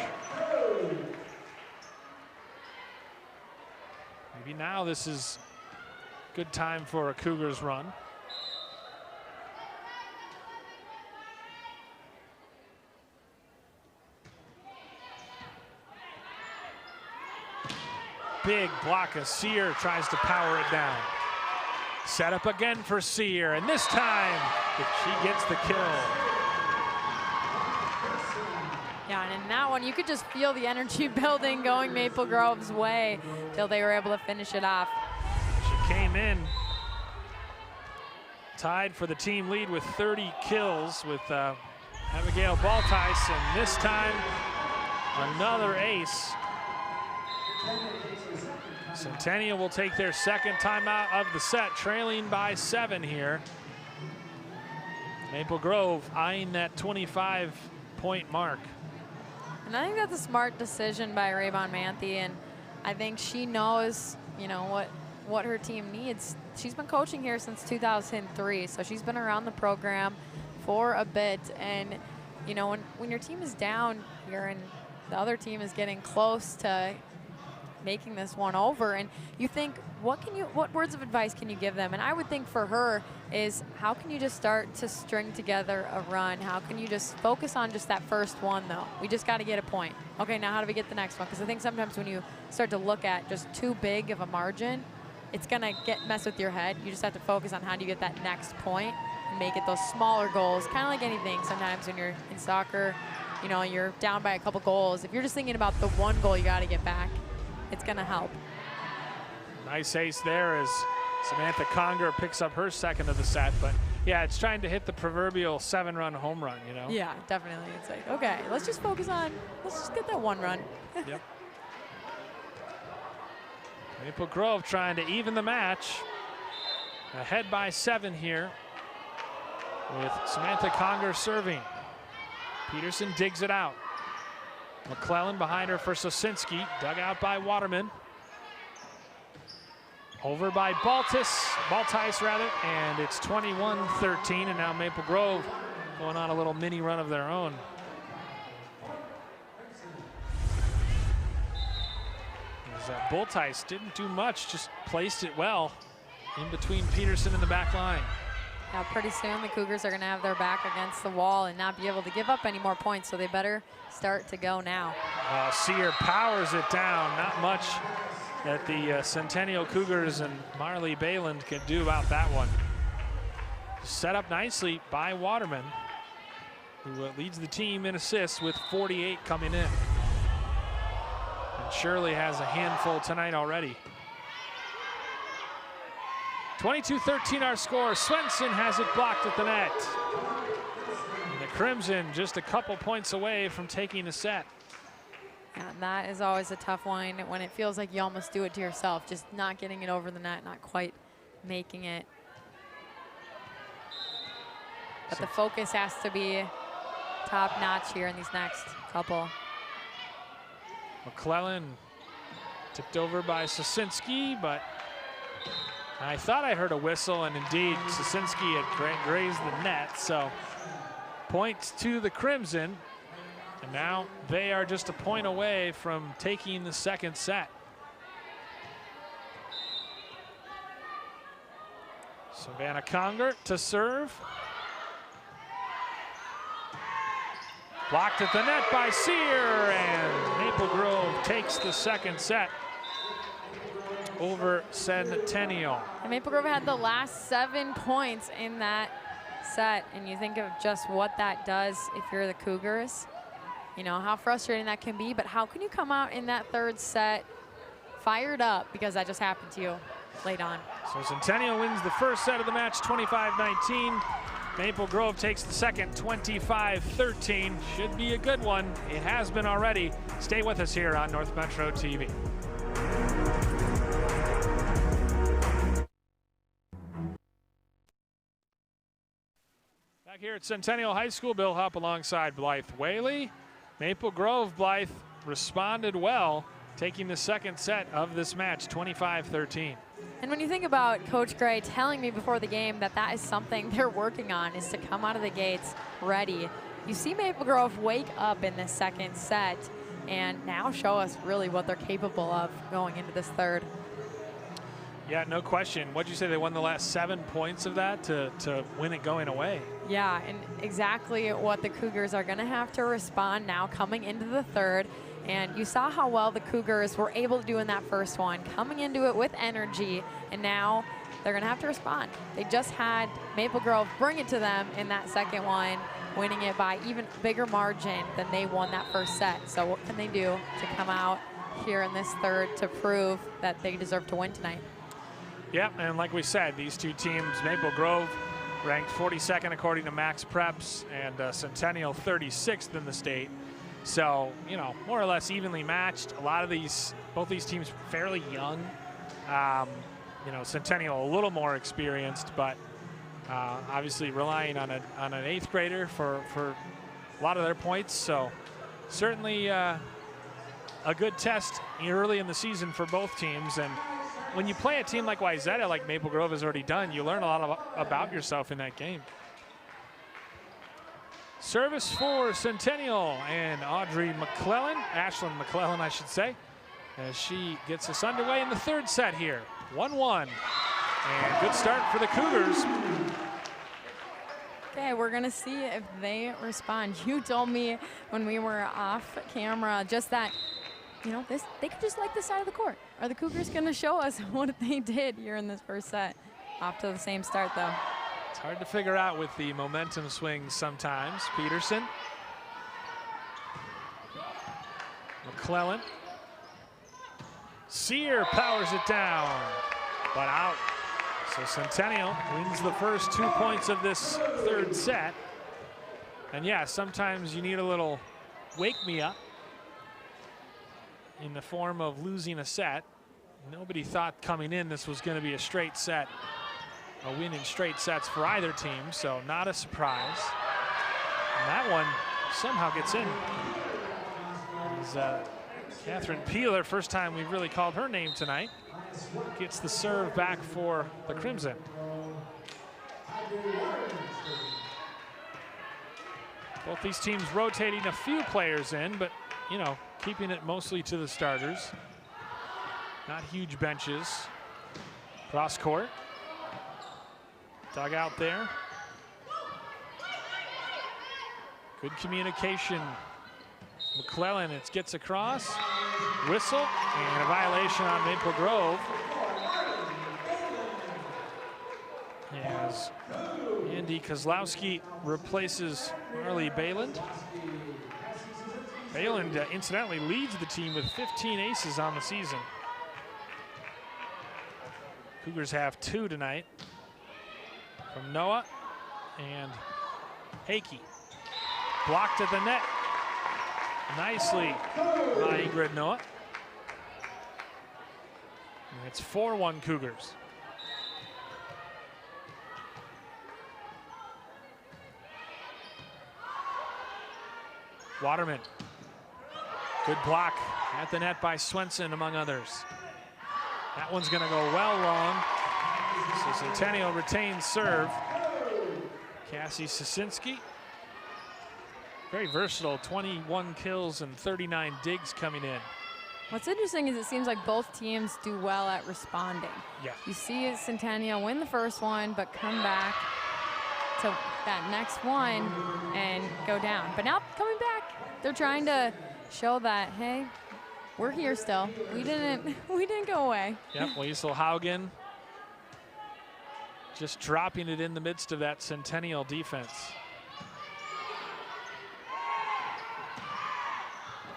Maybe now this is good time for a Cougars run. Big block as Sear tries to power it down. Set up again for Sear, and this time she gets the kill. Yeah, and in that one, you could just feel the energy building going Maple Grove's way till they were able to finish it off. She came in tied for the team lead with 30 kills with Abigail Baltice, and this time another ace. Centennial will take their second timeout of the set, trailing by 7 here. Maple Grove eyeing that 25-point mark. And I think that's a smart decision by Raybon Manthe, and I think she knows, you know, what her team needs. She's been coaching here since 2003, so she's been around the program for a bit. And, you know, when your team is down here and the other team is getting close to making this one over, and you think, what words of advice can you give them? And I would think for her is, how can you just start to string together a run? How can you just focus on just that first one, though? We just got to get a point. Okay, now how do we get the next one? Because I think sometimes when you start to look at just too big of a margin, it's gonna mess with your head. You just have to focus on how do you get that next point and make it those smaller goals. Kind of like anything. Sometimes when you're in soccer, you know, you're down by a couple goals. If you're just thinking about the one goal you got to get back, it's gonna help. Nice ace there as Samantha Conger picks up her second of the set, but yeah, it's trying to hit the proverbial 7-run home run, you know? Yeah, definitely. It's like, okay, let's just focus on, let's just get that one run. Yep. Maple Grove trying to even the match. Ahead by 7 here with Samantha Conger serving. Peterson digs it out. McClellan behind her for Sosinski, dug out by Waterman. Over by Baltice rather, and it's 21-13, and now Maple Grove going on a little mini run of their own. Baltice didn't do much, just placed it well in between Peterson and the back line. Now pretty soon the Cougars are gonna have their back against the wall and not be able to give up any more points, so they better start to go now. Sear powers it down. Not much that the Centennial Cougars and Marley Bayland can do about that one. Set up nicely by Waterman, who leads the team in assists with 48 coming in. And Shirley has a handful tonight already. 22-13 our score. Swenson has it blocked at the net. And the Crimson just a couple points away from taking the set. Yeah, and that is always a tough one when it feels like you almost do it to yourself, just not getting it over the net, not quite making it. But the focus has to be top notch here in these next couple. McClellan tipped over by Sosinski, but I thought I heard a whistle, and indeed Sosinski had grazed the net, so points to the Crimson. And now they are just a point away from taking the second set. Savannah Conger to serve. Blocked at the net by Sear, and Maple Grove takes the second set over Centennial. And Maple Grove had the last 7 points in that set, and you think of just what that does if you're the Cougars. You know, how frustrating that can be, but how can you come out in that third set fired up because that just happened to you late on? So Centennial wins the first set of the match, 25-19. Maple Grove takes the second, 25-13. Should be a good one. It has been already. Stay with us here on North Metro TV. Back here at Centennial High School, Bill Hupp alongside Blythe Whaley. Maple Grove, Blythe responded well, taking the second set of this match, 25-13. And when you think about Coach Gray telling me before the game that that is something they're working on, is to come out of the gates ready. You see Maple Grove wake up in this second set and now show us really what they're capable of going into this third. Yeah, no question. What'd you say, they won the last 7 points of that to win it going away? Yeah, and exactly what the Cougars are gonna have to respond now coming into the third. And you saw how well the Cougars were able to do in that first one, coming into it with energy. And now they're going to have to respond. They just had Maple Grove bring it to them in that second one, winning it by even bigger margin than they won that first set. So what can they do to come out here in this third to prove that they deserve to win tonight? Yep, and like we said, these two teams, Maple Grove ranked 42nd according to Max Preps, and Centennial 36th in the state. So, you know, more or less evenly matched. A lot of both these teams fairly young. You know, Centennial a little more experienced, but obviously relying on an 8th grader for a lot of their points. So certainly a good test early in the season for both teams. And when you play a team like Wayzata, like Maple Grove has already done, you learn a lot about yourself in that game. Service for Centennial and Ashlyn McClellan, I should say, as she gets us underway in the third set here. 1-1, and good start for the Cougars. Okay, we're gonna see if they respond. You told me when we were off camera just that, you know, they could just like this side of the court. Are the Cougars gonna show us what they did here in this first set? Off to the same start though. It's hard to figure out with the momentum swings sometimes. Peterson. McClellan. Sear powers it down, but out. So Centennial wins the first 2 points of this third set. And yeah, sometimes you need a little wake me up in the form of losing a set. Nobody thought coming in this was going to be a straight set, a win in straight sets for either team, so not a surprise. And that one somehow gets in. Catherine Peeler, first time we've really called her name tonight, gets the serve back for the Crimson. Both these teams rotating a few players in, but, you know, keeping it mostly to the starters. Not huge benches. Cross court. Dug out there. Good communication. McClellan, it gets across. Whistle, and a violation on Maple Grove. As Andy Kozlowski replaces Marley Bayland. Bayland, incidentally, leads the team with 15 aces on the season. Cougars have 2 tonight from Noah and Hakey. Blocked at the net nicely by Ingrid Noah. And it's 4-1 Cougars. Waterman. Good block at the net by Swenson, among others. That one's going to go well long. So Centennial retains serve. Cassie Sosinski. Very versatile, 21 kills and 39 digs coming in. What's interesting is it seems like both teams do well at responding. Yeah. You see Centennial win the first one, but come back to that next one and go down. But now coming back, they're trying to show that, hey, we're here still. We didn't go away. Yep, Liesl Haugen just dropping it in the midst of that Centennial defense.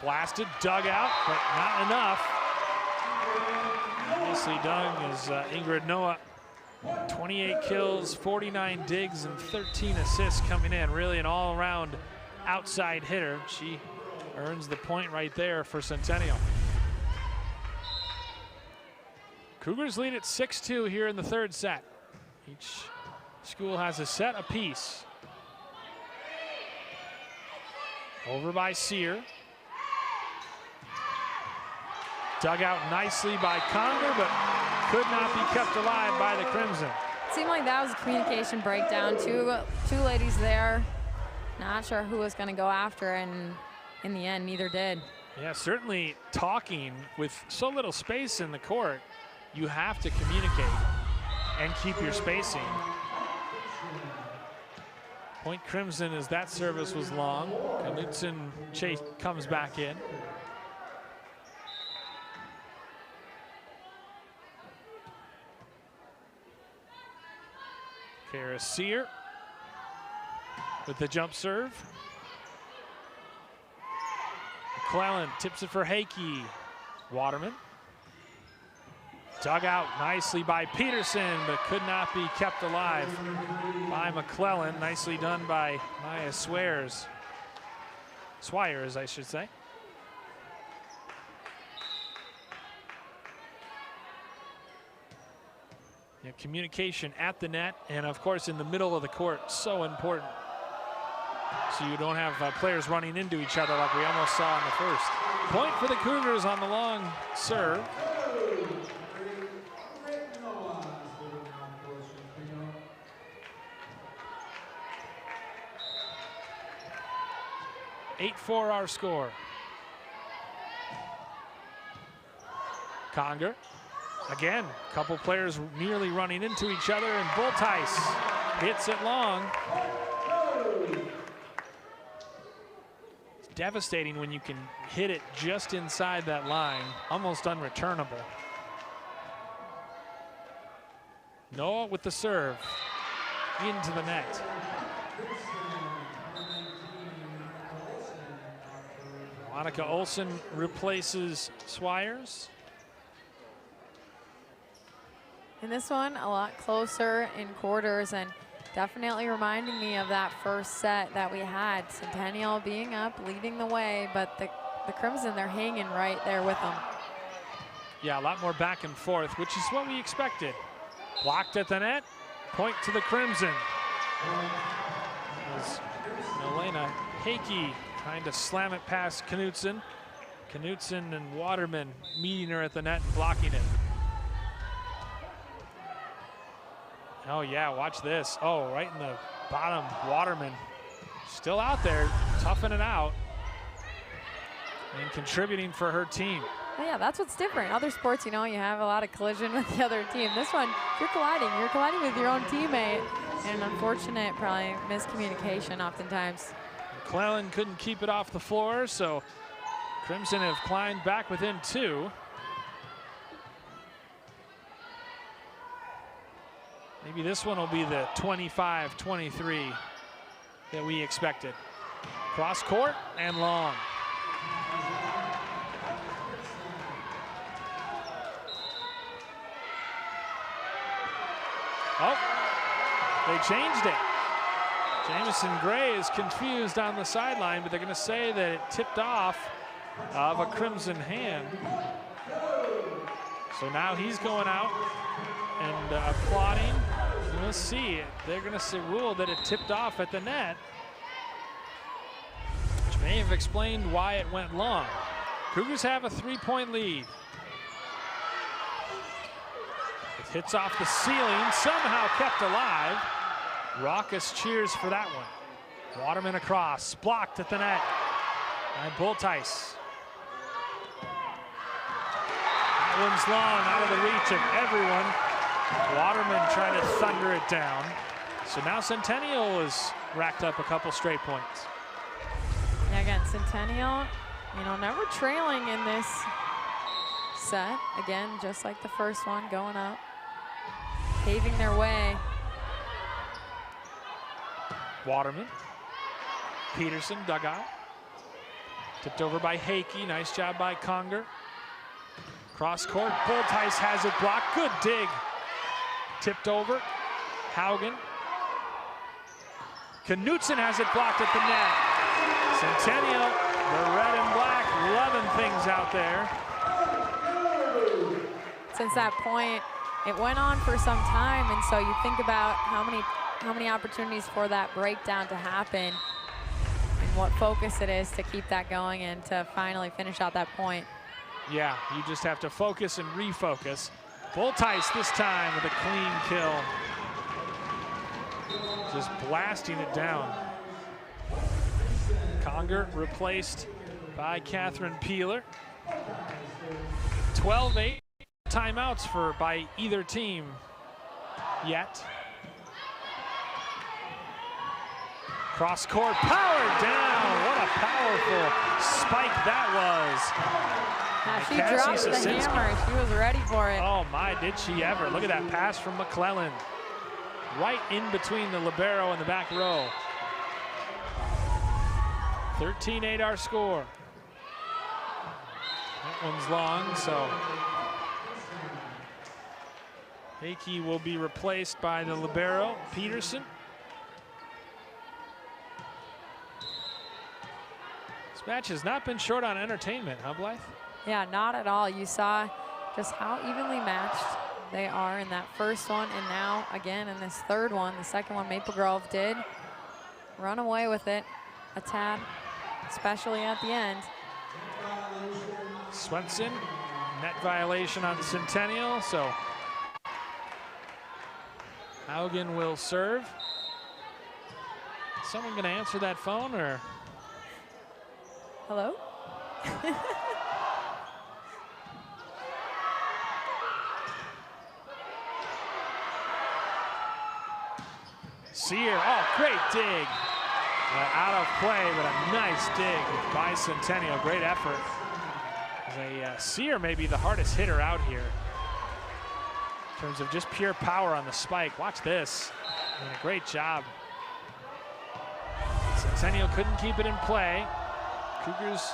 Blasted, dug out, but not enough. Nicely done as Ingrid Noah, 28 kills, 49 digs, and 13 assists coming in. Really an all-around outside hitter. She earns the point right there for Centennial. Cougars lead at 6-2 here in the third set. Each school has a set apiece. Over by Sear. Dug out nicely by Conger, but could not be kept alive by the Crimson. It seemed like that was a communication breakdown. Two ladies there. Not sure who was going to go after, and in the end, neither did. Yeah, certainly talking with so little space in the court, you have to communicate and keep your spacing. Point Crimson as that service was long. Knudsen Chase comes back in. Kara Sear with the jump serve. McClellan tips it for Hakey. Waterman. Dug out nicely by Peterson, but could not be kept alive by McClellan. Nicely done by Maya Swires, I should say. Yeah, communication at the net and, of course, in the middle of the court, so important. So you don't have players running into each other like we almost saw in the first. Point for the Cougars on the long serve. (8-4) our score. Conger. Again, a couple players nearly running into each other, and Bultice hits it long. It's devastating when you can hit it just inside that line, almost unreturnable. Noah with the serve, into the net. Monica Olsen replaces Swires. In this one, a lot closer in quarters and definitely reminding me of that first set that we had. Centennial being up, leading the way, but the Crimson, they're hanging right there with them. Yeah, a lot more back and forth, which is what we expected. Blocked at the net, point to the Crimson. As Elena Hakey trying to slam it past Knutson. Knutson and Waterman meeting her at the net and blocking it. Oh yeah, watch this. Oh, right in the bottom, Waterman. Still out there, toughing it out and contributing for her team. Well, yeah, that's what's different. Other sports, you know, you have a lot of collision with the other team. This one, you're colliding with your own teammate. And unfortunate, probably miscommunication oftentimes. McClellan couldn't keep it off the floor, so Crimson have climbed back within 2. Maybe this one will be the 25-23 that we expected. Cross court and long. Oh, they changed it. Jamison Gray is confused on the sideline, but they're going to say that it tipped off of a Crimson hand. So now he's going out and applauding. We'll see. They're going to rule that it tipped off at the net, which may have explained why it went long. Cougars have a 3-point lead. It hits off the ceiling, somehow kept alive. Raucous cheers for that one. Waterman across, blocked at the net by Bultice. That one's long, out of the reach of everyone. Waterman trying to thunder it down. So now Centennial has racked up a couple straight points. Yeah, again, Centennial, you know, never trailing in this set. Again, just like the first one, going up, paving their way. Waterman. Peterson dug out. Tipped over by Hakey. Nice job by Conger. Cross court. Bultice has it blocked. Good dig. Tipped over. Haugen. Knutson has it blocked at the net. Centennial, the red and black, loving things out there. Since that point, it went on for some time, and so you think about how many opportunities for that breakdown to happen and what focus it is to keep that going and to finally finish out that point. Yeah, you just have to focus and refocus. Bultice this time with a clean kill. Just blasting it down. Conger replaced by Catherine Peeler. 12-8 timeouts by either team yet. Cross court, powered down. What a powerful spike that was. She dropped the hammer. She was ready for it. Oh my, did she ever. Look at that pass from McClellan. right in between the libero and the back row. 13-8 our score. That one's long, so Hickey will be replaced by the libero, Peterson. This match has not been short on entertainment, huh, Blythe? Yeah, not at all. You saw just how evenly matched they are in that first one, and now again in this third one. The second one, Maple Grove did run away with it a tad, especially at the end. Swenson, net violation on Centennial, so Haugen will serve. Is someone gonna answer that phone, or? Hello? Sear, oh, great dig. Out of play, but a nice dig by Centennial. Great effort. Sear may be the hardest hitter out here in terms of just pure power on the spike. Watch this. And a great job. Centennial couldn't keep it in play. Cougars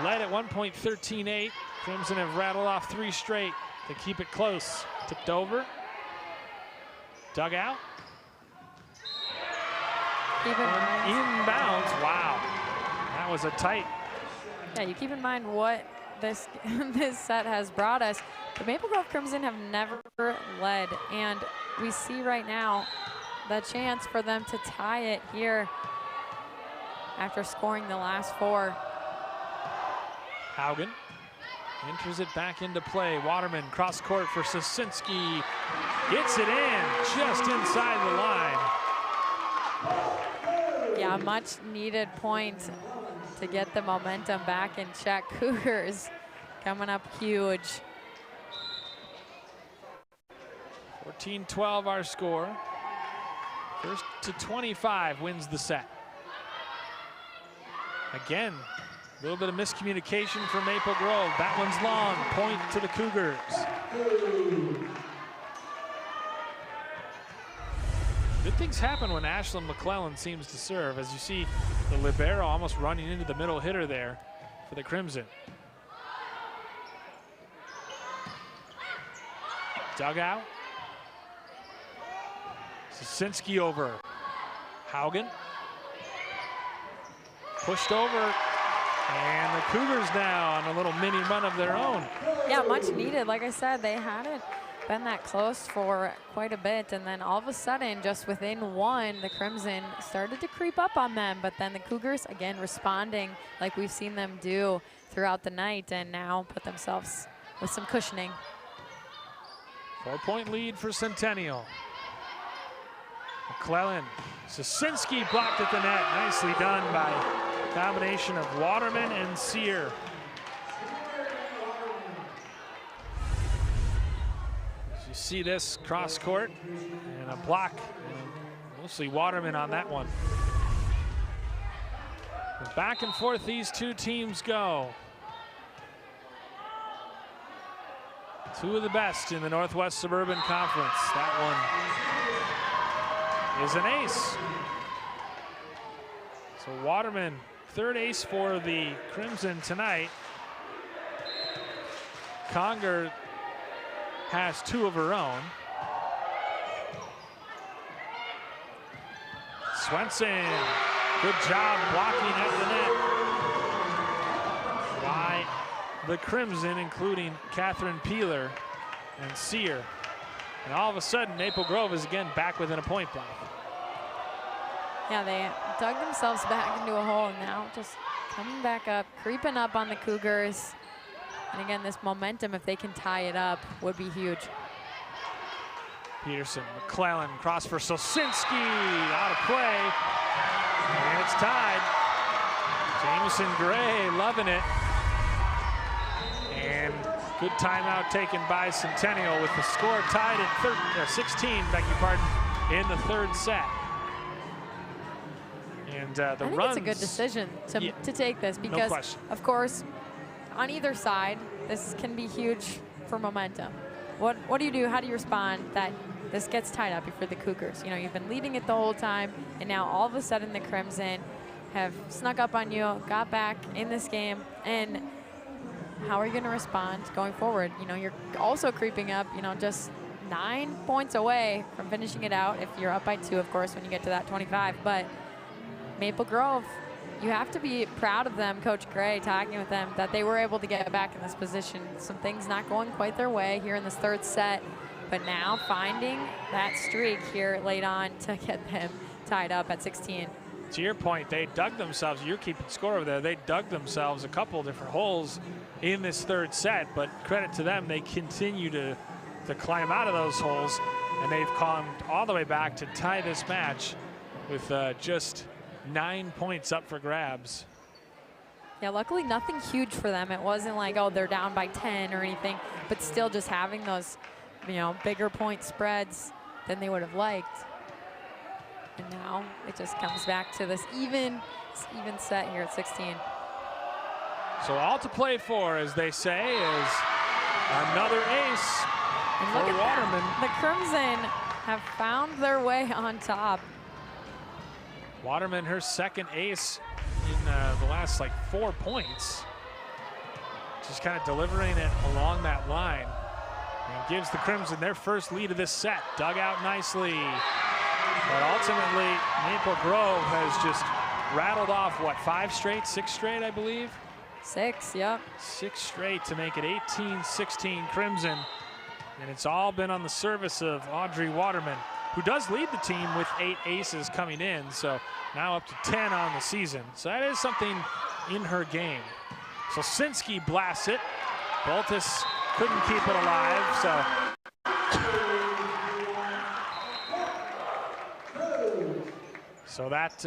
led at 1.13-8. Crimson have rattled off 3 straight to keep it close. Tipped over. Dug out. Inbounds. Wow. That was a tight. Yeah, you keep in mind what this this set has brought us. The Maple Grove Crimson have never led, and we see right now the chance for them to tie it here after scoring the last 4. Haugen enters it back into play. Waterman cross court for Sosinski. Gets it in just inside the line. Yeah, much needed point to get the momentum back in check. Cougars coming up huge. 14-12 our score. First to 25 wins the set. Again, a little bit of miscommunication for Maple Grove. That one's long, point to the Cougars. Good things happen when Ashlyn McClellan seems to serve. As you see, the libero almost running into the middle hitter there for the Crimson. Dugout. Sosinski over. Haugen. Pushed over. And the Cougars now on a little mini run of their own. Yeah, much needed. Like I said, they hadn't been that close for quite a bit, and then all of a sudden, just within one, the Crimson started to creep up on them, but then the Cougars, again, responding like we've seen them do throughout the night, and now put themselves with some cushioning. 4-point lead for Centennial. McClellan, Sosinski blocked at the net. Nicely done by a combination of Waterman and Sear. As you see this cross court and a block, and mostly Waterman on that one. And back and forth these two teams go. Two of the best in the Northwest Suburban Conference. That one is an ace. So Waterman, third ace for the Crimson tonight. Conger has 2 of her own. Swenson, good job blocking at the net by the Crimson, including Catherine Peeler and Sear. And all of a sudden, Maple Grove is again back within a point block. Yeah, they dug themselves back into a hole, and now just coming back up, creeping up on the Cougars. And again, this momentum, if they can tie it up, would be huge. Peterson, McClellan, cross for Sosinski, out of play, and it's tied. Jameson Gray loving it. And good timeout taken by Centennial with the score tied at 16, beg your pardon, in the third set. And I think it's a good decision to take this because, no of course, on either side, this can be huge for momentum. What do you do? How do you respond that this gets tied up for the Cougars. You know, you've been leading it the whole time, and now all of a sudden the Crimson have snuck up on you, got back in this game, and how are you going to respond going forward? You know, you're also creeping up, you know, just 9 points away from finishing it out if you're up by 2, of course, when you get to that 25. But Maple Grove, you have to be proud of them, Coach Gray, talking with them, that they were able to get back in this position. Some things not going quite their way here in this third set, but now finding that streak here late on to get them tied up at 16. To your point, they dug themselves, you're keeping score over there, they dug themselves a couple different holes in this third set, but credit to them, they continue to climb out of those holes, and they've come all the way back to tie this match with just 9 points up for grabs. Yeah, luckily nothing huge for them. It wasn't like, oh, they're down by 10 or anything, but still just having those, you know, bigger point spreads than they would have liked. And now it just comes back to this even set here at 16. So all to play for, as they say, is another ace and for look at Waterman. That. The Crimson have found their way on top. Waterman, her second ace in the last like 4 points. Just kind of delivering it along that line. And gives the Crimson their first lead of this set. Dug out nicely. But ultimately, Maple Grove has just rattled off, what, 5 straight, 6 straight, I believe? 6, yep. 6 straight to make it 18-16 Crimson. And it's all been on the service of Audrey Waterman, who does lead the team with 8 aces coming in, so now up to 10 on the season. So that is something in her game. So Sinski blasts it. Boltis couldn't keep it alive, so. So that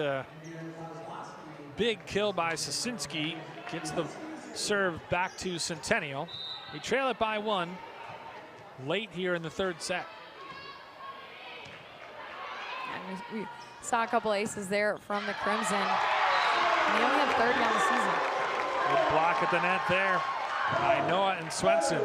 big kill by Sosinski gets the serve back to Centennial. We trail it by 1 late here in the third set. And we saw a couple aces there from the Crimson. And they only have 30 on the season. Good block at the net there by Noah and Swenson.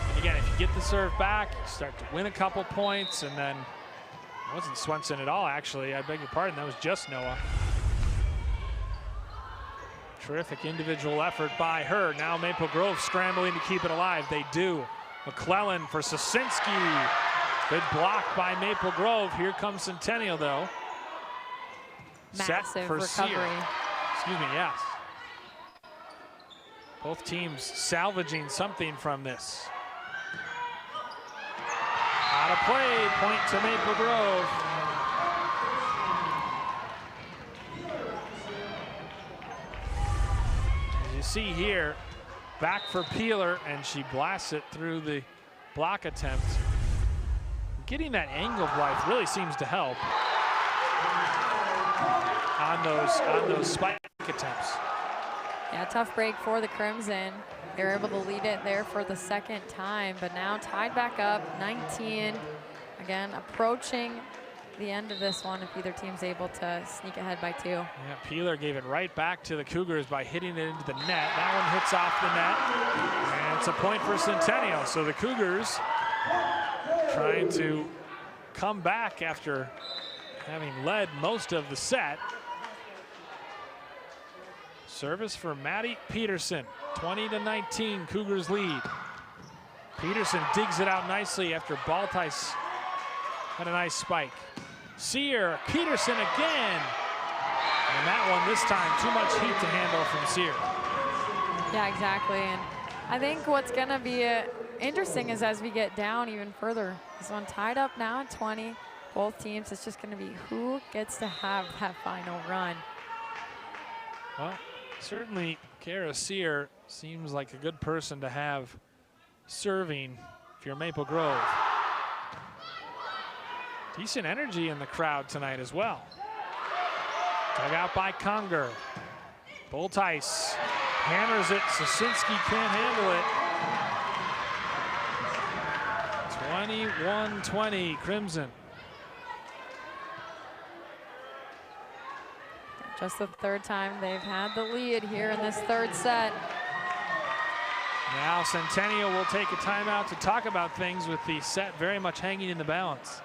And again, if you get the serve back, you start to win a couple points, and then it wasn't Swenson at all, actually. I beg your pardon, that was just Noah. Terrific individual effort by her. Now Maple Grove scrambling to keep it alive. They do. McClellan for Sosinski. Good block by Maple Grove. Here comes Centennial, though. Massive set for recovery. Sear. Excuse me, yes. Both teams salvaging something from this. Out of play, point to Maple Grove. As you see here, back for Peeler, and she blasts it through the block attempt. Getting that angle of life really seems to help on those spike attempts. Yeah, tough break for the Crimson. They were able to lead it there for the second time, but now tied back up, 19. Again, approaching the end of this one if either team's able to sneak ahead by 2. Yeah, Peeler gave it right back to the Cougars by hitting it into the net. That one hits off the net, and it's a point for Centennial. So the Cougars trying to come back after having led most of the set. Service for Maddie Peterson, 20-19, Cougars lead. Peterson digs it out nicely after Baltais had a nice spike. Sear, Peterson again. And that one this time, too much heat to handle from Sear. Yeah, exactly. And I think what's gonna be interesting is as we get down even further. This one tied up now at 20. Both teams, it's just gonna be who gets to have that final run. Well, certainly Kara Sear seems like a good person to have serving if you're Maple Grove. Decent energy in the crowd tonight as well. Dug out by Conger. Boltais hammers it. Sosinski can't handle it. 21-20 Crimson. Just the third time they've had the lead here in this third set. Now Centennial will take a timeout to talk about things with the set very much hanging in the balance.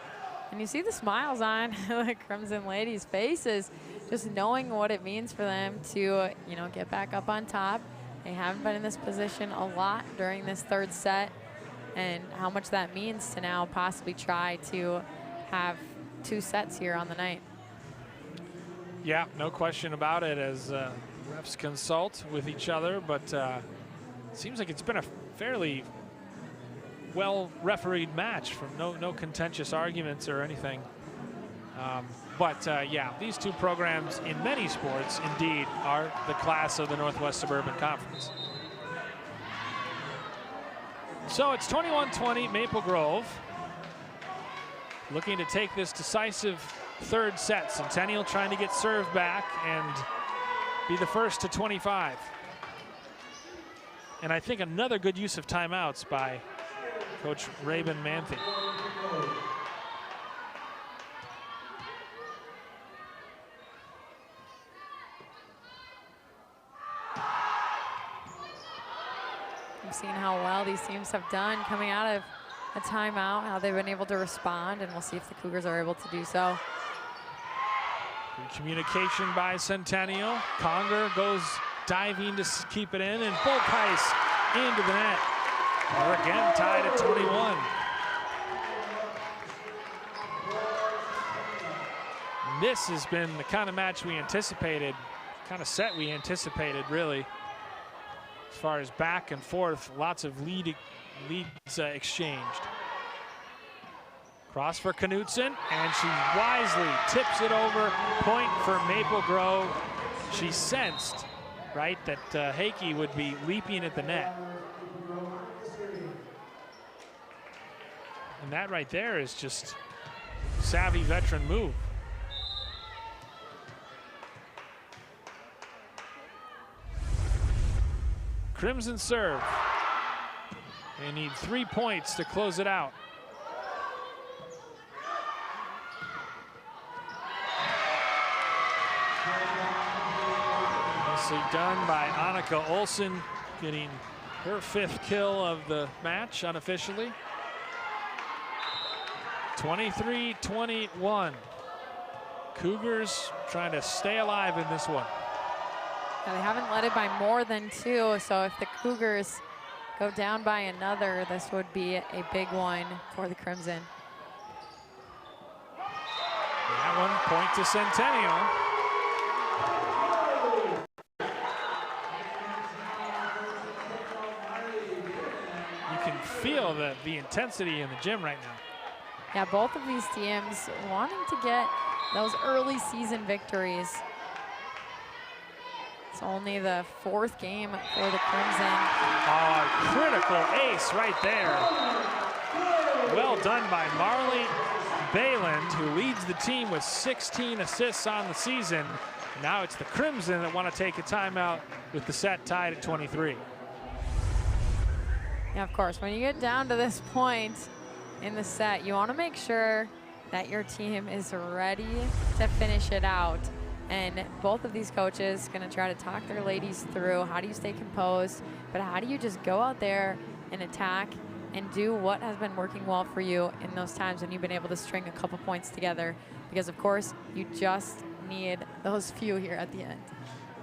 And you see the smiles on the Crimson ladies' faces, just knowing what it means for them to, get back up on top. They haven't been in this position a lot during this third set, and how much that means to now possibly try to have 2 sets here on the night. Yeah, no question about it as refs consult with each other, but it seems like it's been a fairly well refereed match from no contentious arguments or anything. Yeah, these 2 programs in many sports indeed are the class of the Northwest Suburban Conference. So it's 21-20 Maple Grove, looking to take this decisive third set. Centennial trying to get served back and be the first to 25. And I think another good use of timeouts by Coach Rabin Manthe. We've seen how well these teams have done coming out of a timeout, how they've been able to respond, and we'll see if the Cougars are able to do so. Good communication by Centennial. Conger goes diving to keep it in, and Volkheis into the net. We're again tied at 21. And this has been the kind of match we anticipated, kind of set we anticipated, really. As far as back and forth, lots of leads exchanged. Cross for Knutson, and she wisely tips it over. Point for Maple Grove. She sensed, right, that Heike would be leaping at the net. And that right there is just savvy veteran move. Crimson serve. They need 3 points to close it out. Nicely done by Annika Olsen, getting her 5th kill of the match unofficially. 23-21. Cougars trying to stay alive in this one. Yeah, they haven't led it by more than 2, so if the Cougars go down by another, this would be a big one for the Crimson. That one, point to Centennial. You can feel the intensity in the gym right now. Yeah, both of these teams wanting to get those early season victories. It's only the 4th game for the Crimson. Critical ace right there. Well done by Marley Bayland, who leads the team with 16 assists on the season. Now it's the Crimson that want to take a timeout with the set tied at 23. Yeah, of course, when you get down to this point in the set, you want to make sure that your team is ready to finish it out. And both of these coaches going to try to talk their ladies through how do you stay composed, but how do you just go out there and attack and do what has been working well for you in those times when you've been able to string a couple points together. Because of course, you just need those few here at the end.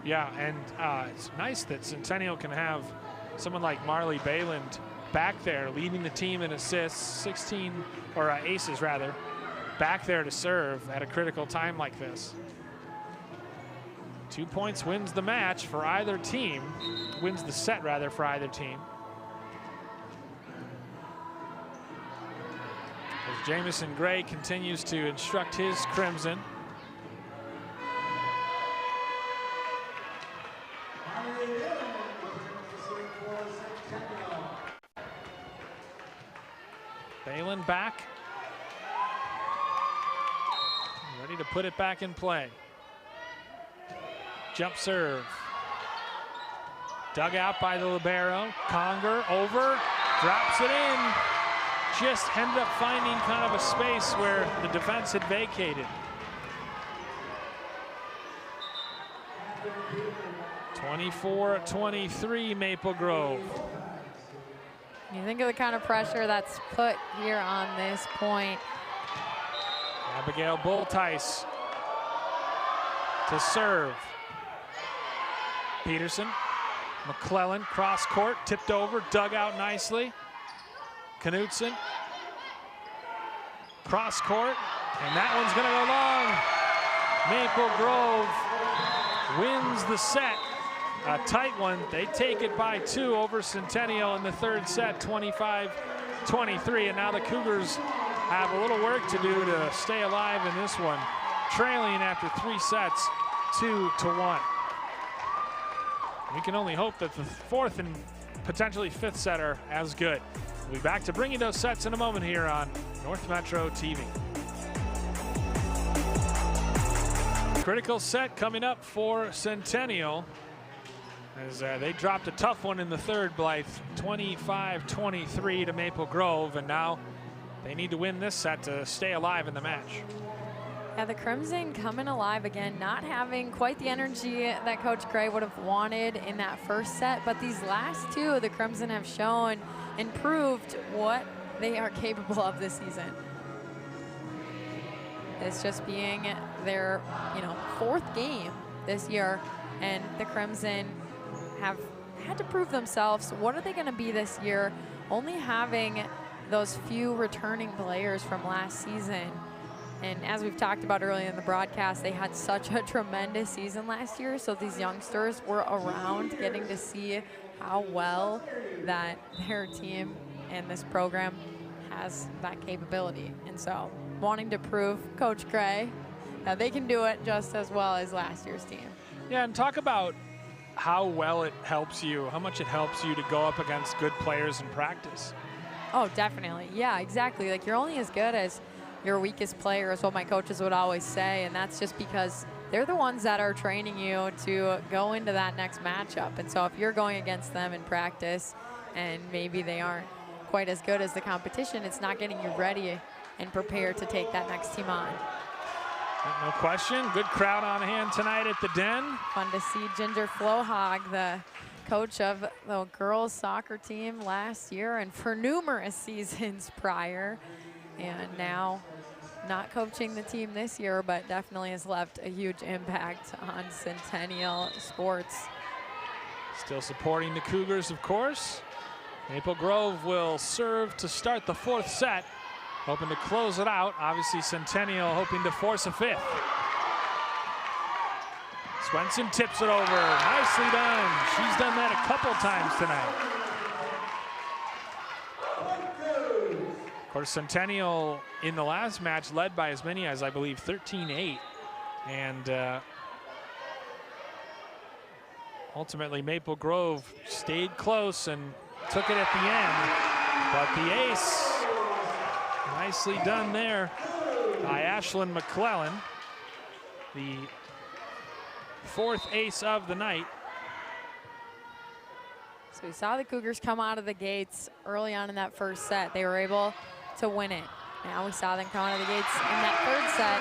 Yeah, and it's nice that Centennial can have someone like Marley Bayland back there leading the team in assists, aces rather, back there to serve at a critical time like this. 2 points wins the match for either team, wins the set rather for either team. As Jamison Gray continues to instruct his Crimson. Bayland back. Ready to put it back in play. Jump serve. Dug out by the libero. Conger over, drops it in. Just ended up finding kind of a space where the defense had vacated. 24-23 Maple Grove. You think of the kind of pressure that's put here on this point. Abigail Boltice to serve. Peterson, McClellan, cross court, tipped over, dug out nicely. Knutson, cross court, and that one's gonna go long. Maple Grove wins the set. A tight one. They take it by 2 over Centennial in the third set, 25-23, and now the Cougars have a little work to do to stay alive in this one, trailing after 3 sets, 2-1. We can only hope that the 4th and potentially 5th set are as good. We'll be back to bring you those sets in a moment here on North Metro TV. Critical set coming up for Centennial as they dropped a tough one in the third, Blythe, 25-23 to Maple Grove, and now they need to win this set to stay alive in the match. Yeah, the Crimson coming alive again, not having quite the energy that Coach Gray would have wanted in that first set, but these last 2, the Crimson have shown and proved what they are capable of this season. It's just being their, 4th game this year, and the Crimson have had to prove themselves. What are they going to be this year? Only having those few returning players from last season. And as we've talked about earlier in the broadcast, they had such a tremendous season last year. So these youngsters were around getting to see how well that their team and this program has that capability. And so wanting to prove Coach Gray that they can do it just as well as last year's team. Yeah, and talk about how well it helps you, how much it helps you to go up against good players in practice. Oh, definitely. Yeah, exactly. Like, you're only as good as your weakest player, is what my coaches would always say, and that's just because they're the ones that are training you to go into that next matchup. And so if you're going against them in practice and maybe they aren't quite as good as the competition, it's not getting you ready and prepared to take that next team on. No question. Good crowd on hand tonight at the Den. Fun to see Ginger Flohog, the coach of the girls soccer team last year and for numerous seasons prior, and now not coaching the team this year, but definitely has left a huge impact on Centennial sports. Still supporting the Cougars, of course. Maple Grove will serve to start the 4th set, hoping to close it out. Obviously Centennial hoping to force a 5th. Swenson tips it over, nicely done. She's done that a couple times tonight. Of course, Centennial in the last match led by as many as, I believe, 13-8. And ultimately Maple Grove stayed close and took it at the end. But the ace, nicely done there by Ashlyn McClellan, the 4th ace of the night. So we saw the Cougars come out of the gates early on in that first set. They were able to win it. Now we saw them come out of the gates in that third set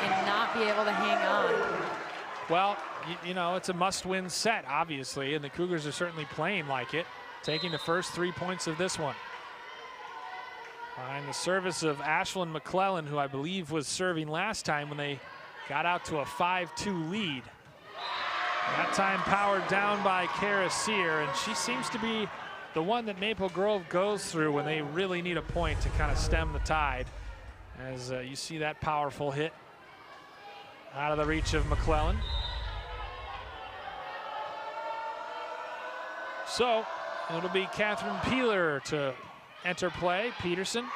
and not be able to hang on. Well, you know, it's a must-win set, obviously, and the Cougars are certainly playing like it, taking the first 3 points of this one. Behind the service of Ashlyn McClellan, who I believe was serving last time when they got out to a 5-2 lead. That time powered down by Kara Sear, and she seems to be the one that Maple Grove goes through when they really need a point to kind of stem the tide. As you see that powerful hit out of the reach of McClellan. So it'll be Catherine Peeler to enter play. Peterson,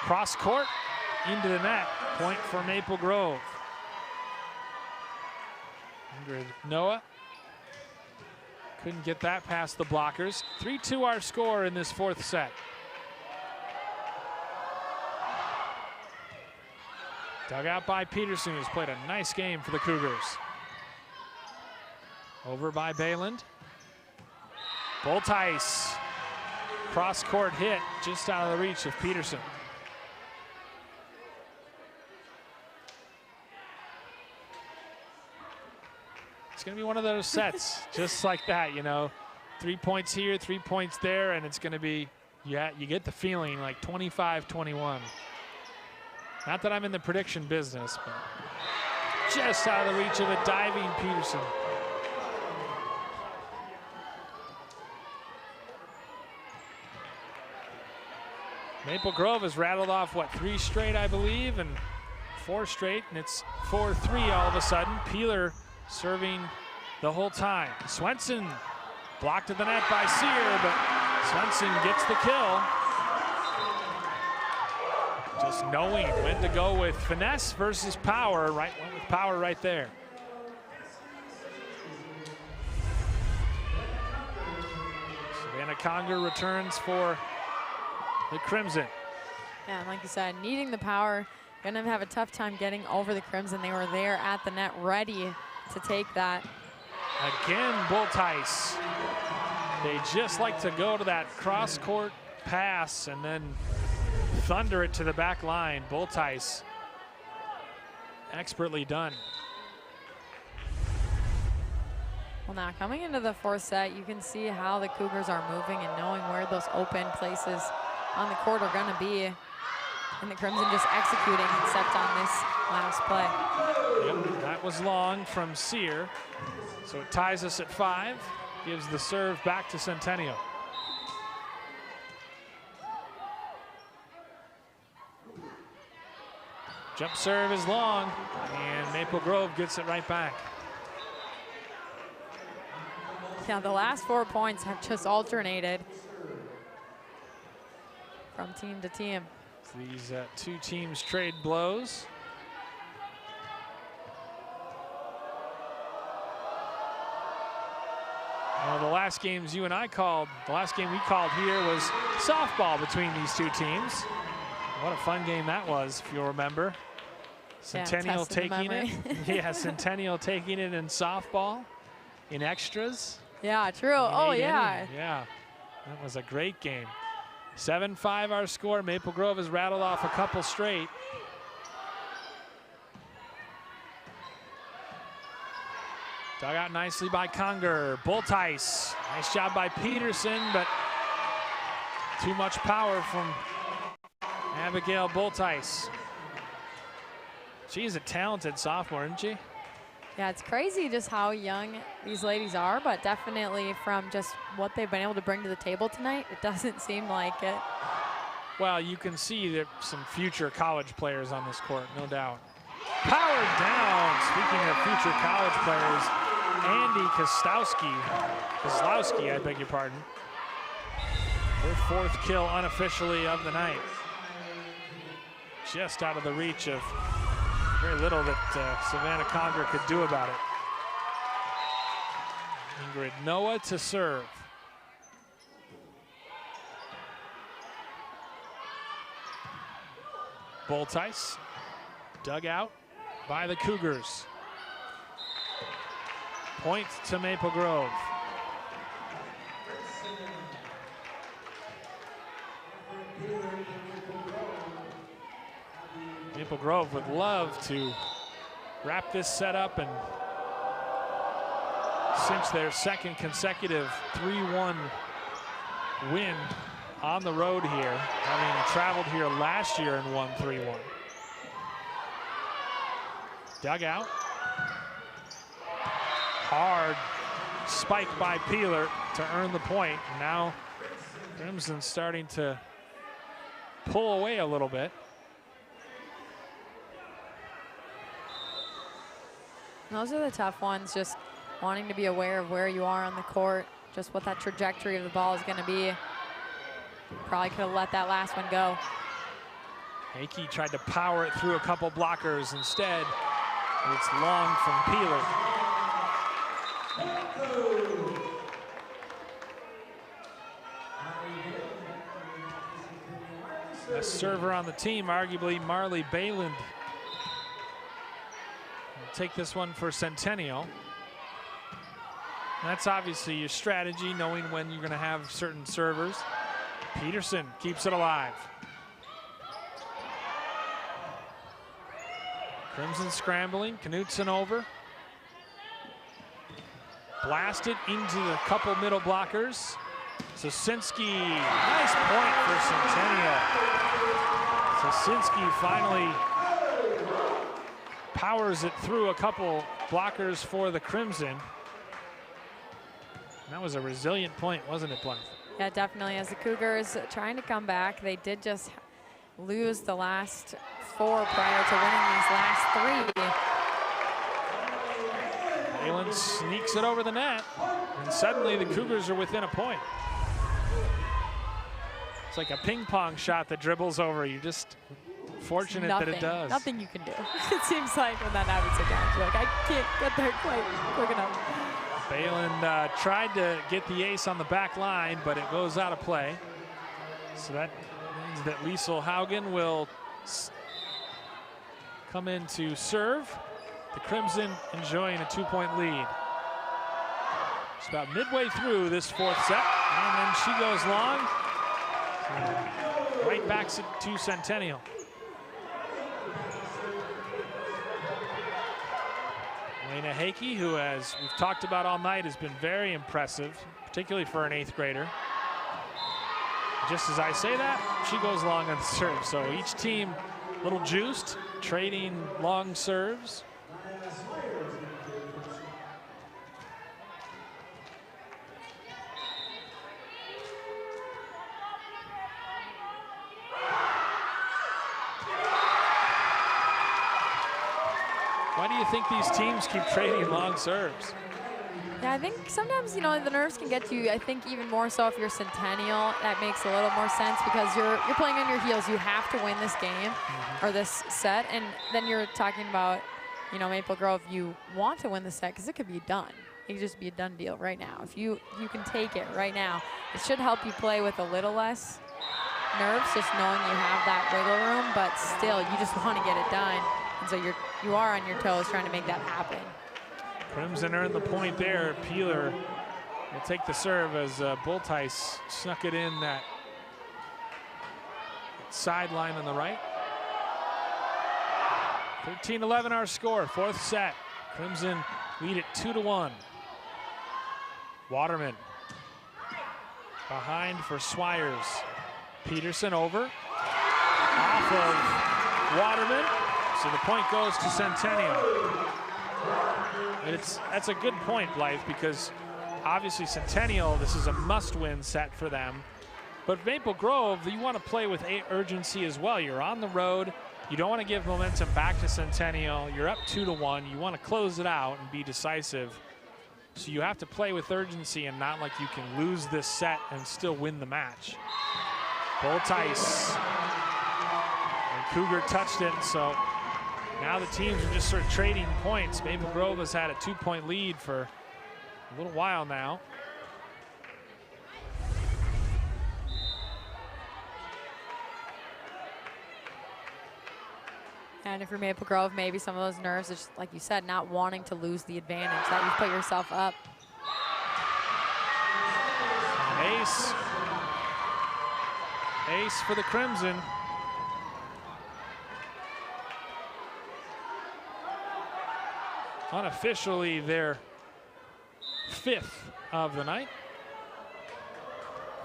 cross court, into the net. Point for Maple Grove. Ingrid Noah couldn't get that past the blockers. 3-2 our score in this 4th set. Dug out by Peterson, who's played a nice game for the Cougars. Over by Bayland. Boltice, cross-court hit just out of the reach of Peterson. It's gonna be one of those sets just like that, you know. 3 points here, 3 points there, and it's going to be, yeah, you get the feeling like 25-21. Not that I'm in the prediction business, but just out of the reach of a diving Peterson. Maple Grove has rattled off, what, 3 straight, I believe, and 4 straight, and it's 4-3 all of a sudden. Peeler serving the whole time. Swenson blocked at the net by Sear, but Swenson gets the kill. Just knowing when to go with finesse versus power, right? Went with power right there. Savannah Conger returns for the Crimson. Yeah, and like you said, needing the power, gonna have a tough time getting over the Crimson. They were there at the net ready to take that. Again, Bultice. They just like to go to that cross-court pass and then thunder it to the back line. Bultice, expertly done. Well, now coming into the 4th set, you can see how the Cougars are moving and knowing where those open places on the court are gonna be. And the Crimson just executing except on this last play. Yep, that was long from Sear. So it ties us at 5, gives the serve back to Centennial. Jump serve is long, and Maple Grove gets it right back. Yeah, the last 4 points have just alternated from team to team. These 2 teams trade blows. Well, the last games you and I called, the last game we called here was softball between these 2 teams. What a fun game that was, if you'll remember. Centennial taking it. Yeah, Centennial taking it in softball, in extras. Yeah, true. Oh, yeah. Yeah, that was a great game. 7-5 our score. Maple Grove has rattled off a couple straight. Dug out nicely by Conger. Bultice. Nice job by Peterson, but too much power from Abigail Bultice. She's a talented sophomore, isn't she? Yeah, it's crazy just how young these ladies are, but definitely from just what they've been able to bring to the table tonight, it doesn't seem like it. Well, you can see there's some future college players on this court, no doubt. Powered down, speaking of future college players, Andy Kozlowski, I beg your pardon. Her 4th kill unofficially of the night. Just out of the reach of very little that Savannah Conger could do about it. Ingrid Noah to serve. Bultice dug out by the Cougars. Point to Maple Grove. Maple Grove would love to wrap this set up and cinch their 2nd consecutive 3-1 win on the road here, having traveled here last year and won 3-1. Dug out. Hard spike by Peeler to earn the point. Now Crimson's starting to pull away a little bit. Those are the tough ones, just wanting to be aware of where you are on the court, just what that trajectory of the ball is going to be. Probably could have let that last one go. Hakey tried to power it through a couple blockers. Instead, it's long from Peeler. Best server on the team, arguably Marley Bayland. Take this one for Centennial. That's obviously your strategy, knowing when you're going to have certain servers. Peterson keeps it alive. Crimson scrambling, Knutson over. blasted into the couple middle blockers. Sosinski, nice point for Centennial. Sosinski finally powers it through a couple blockers for the Crimson. That was a resilient point, wasn't it, Blythe? Yeah, definitely. As the Cougars trying to come back, they did just lose the last 4 prior to winning these last 3. Balin sneaks it over the net, and suddenly the Cougars are within a point. It's like a ping pong shot that dribbles over. You're just fortunate that it does. Nothing you can do. It seems like when that happens again, you're like, I can't get there quite quick enough. Balin tried to get the ace on the back line, but it goes out of play. So that means that Liesel Haugen will come in to serve. The Crimson enjoying a 2-point lead. It's about midway through this 4th set, and then she goes long. Right back to Centennial. Lena Hakey, who, as we've talked about all night, has been very impressive, particularly for an 8th grader. Just as I say that, she goes long on the serve. So each team a little juiced, trading long serves. Why do you think these teams keep trading long serves? Yeah, I think sometimes, you know, the nerves can get to you. I think even more so if you're Centennial, that makes a little more sense because you're playing on your heels. You have to win this game or this set, and then you're talking about, you know, Maple Grove. You want to win the set because it could be done. It could just be a done deal right now. If you can take it right now, it should help you play with a little less nerves, just knowing you have that wiggle room. But still, you just want to get it done. And so you are on your toes trying to make that happen. Crimson earned the point there. Peeler will take the serve as Bultice snuck it in that sideline on the right. 13-11 our score, 4th set. Crimson lead it 2-1. Waterman behind for Swires. Peterson over, off of Waterman. So the point goes to Centennial. And that's a good point, Blythe, because obviously Centennial, this is a must-win set for them. But Maple Grove, you want to play with urgency as well. You're on the road. You don't want to give momentum back to Centennial. You're up 2-1. You want to close it out and be decisive. So you have to play with urgency and not like you can lose this set and still win the match. Bultice. And Cougar touched it, so now the teams are just sort of trading points. Maple Grove has had a 2-point lead for a little while now. And if you're Maple Grove, maybe some of those nerves, are just, like you said, not wanting to lose the advantage that you've put yourself up. Ace. Ace for the Crimson. Unofficially their 5th of the night.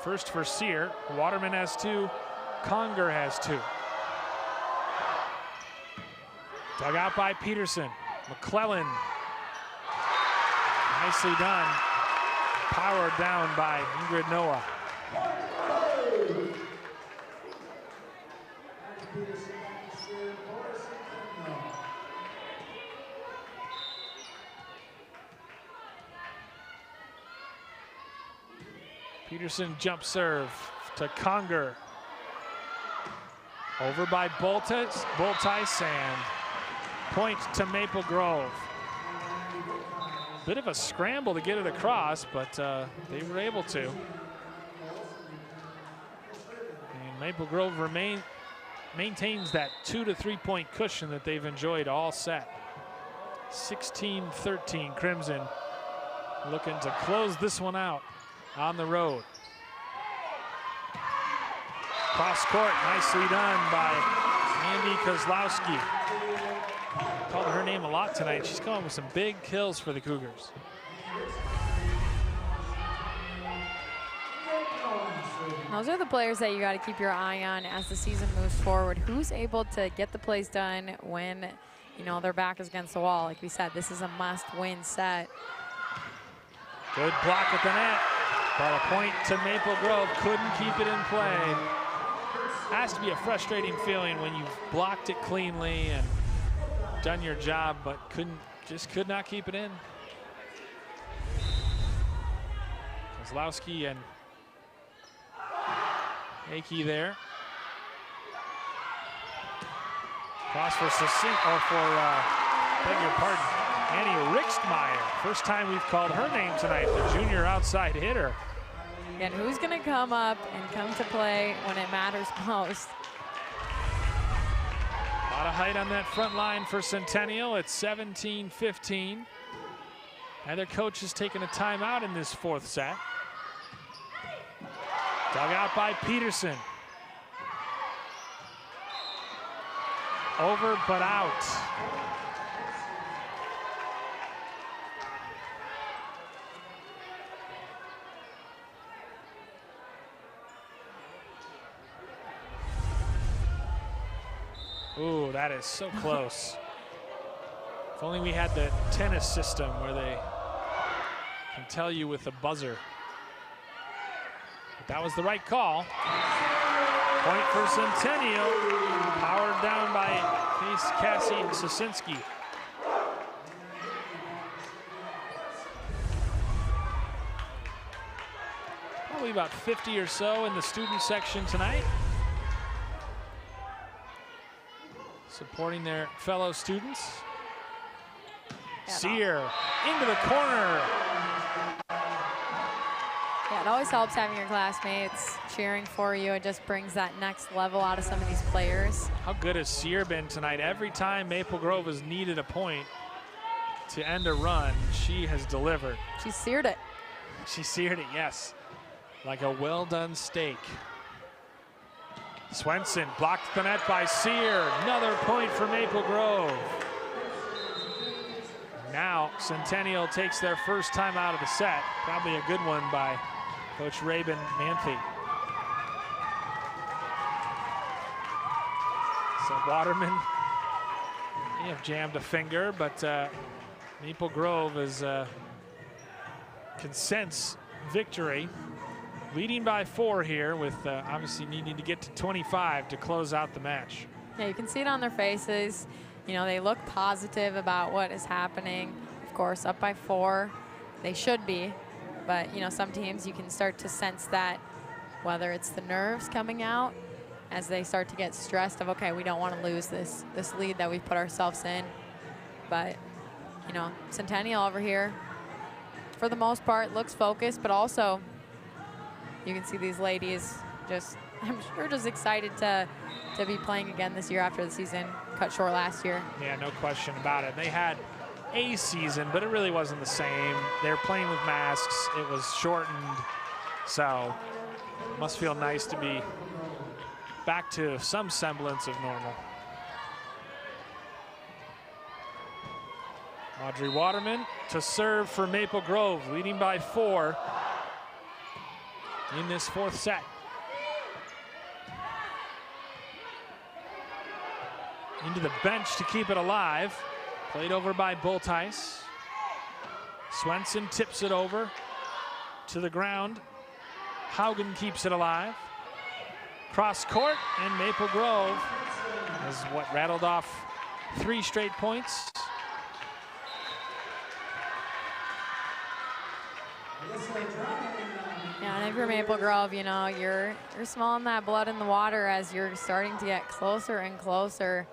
First for Sear. Waterman has 2. Conger has 2. Dug out by Peterson. McClellan. Nicely done. Powered down by Ingrid Noah. Peterson jump serve to Conger. Over by Bultice and point to Maple Grove. Bit of a scramble to get it across, but they were able to. And Maple Grove maintains that 2 to 3 point cushion that they've enjoyed all set. 16-13 Crimson looking to close this one out on the road. Cross court, nicely done by Andy Kozlowski. Called her name a lot tonight. She's coming with some big kills for the Cougars. Those are the players that you got to keep your eye on as the season moves forward. Who's able to get the plays done when, you know, their back is against the wall? Like we said, this is a must-win set. Good block at the net, but a point to Maple Grove. Couldn't keep it in play. Has to be a frustrating feeling when you've blocked it cleanly and done your job, but could not keep it in. Kozlowski and Akey there. Cross for beg your pardon, Annie Rixmeyer. First time we've called her name tonight, the junior outside hitter. And who's going to come up and come to play when it matters most? A lot of height on that front line for Centennial. It's 17-15. And their coach has taken a timeout in this fourth set. Dug out by Peterson. Over but out. Ooh, that is so close. If only we had the tennis system where they can tell you with a buzzer. But that was the right call. Point for Centennial, powered down by Cassie Sosinski. Probably about 50 or so in the student section tonight, supporting their fellow students. Sear into the corner. Yeah, it always helps having your classmates cheering for you. It just brings that next level out of some of these players. How good has Sear been tonight? Every time Maple Grove has needed a point to end a run, she has delivered. She seared it. She seared it, yes. Like a well-done steak. Swenson blocked the net by Sear. Another point for Maple Grove. Now Centennial takes their first time out of the set. Probably a good one by Coach Rabin Manthe. So Waterman may have jammed a finger, but Maple Grove is can sense victory. Leading by 4 here with obviously needing to get to 25 to close out the match. Yeah, you can see it on their faces. You know, they look positive about what is happening. Of course, up by 4, they should be. But, you know, some teams you can start to sense that, whether it's the nerves coming out as they start to get stressed of, okay, we don't want to lose this lead that we've put ourselves in. But, you know, Centennial over here, for the most part, looks focused, but also you can see these ladies just, I'm sure, just excited to be playing again this year after the season cut short last year. Yeah, no question about it. They had a season, but it really wasn't the same. They were playing with masks. It was shortened, so it must feel nice to be back to some semblance of normal. Audrey Waterman to serve for Maple Grove, leading by 4 in this fourth set. Into the bench to keep it alive. Played over by Bultice. Swenson tips it over to the ground. Haugen keeps it alive. Cross court, and Maple Grove has what rattled off 3 straight points. Yeah, and if you're Maple Grove, you know, you're smelling that blood in the water as you're starting to get closer and closer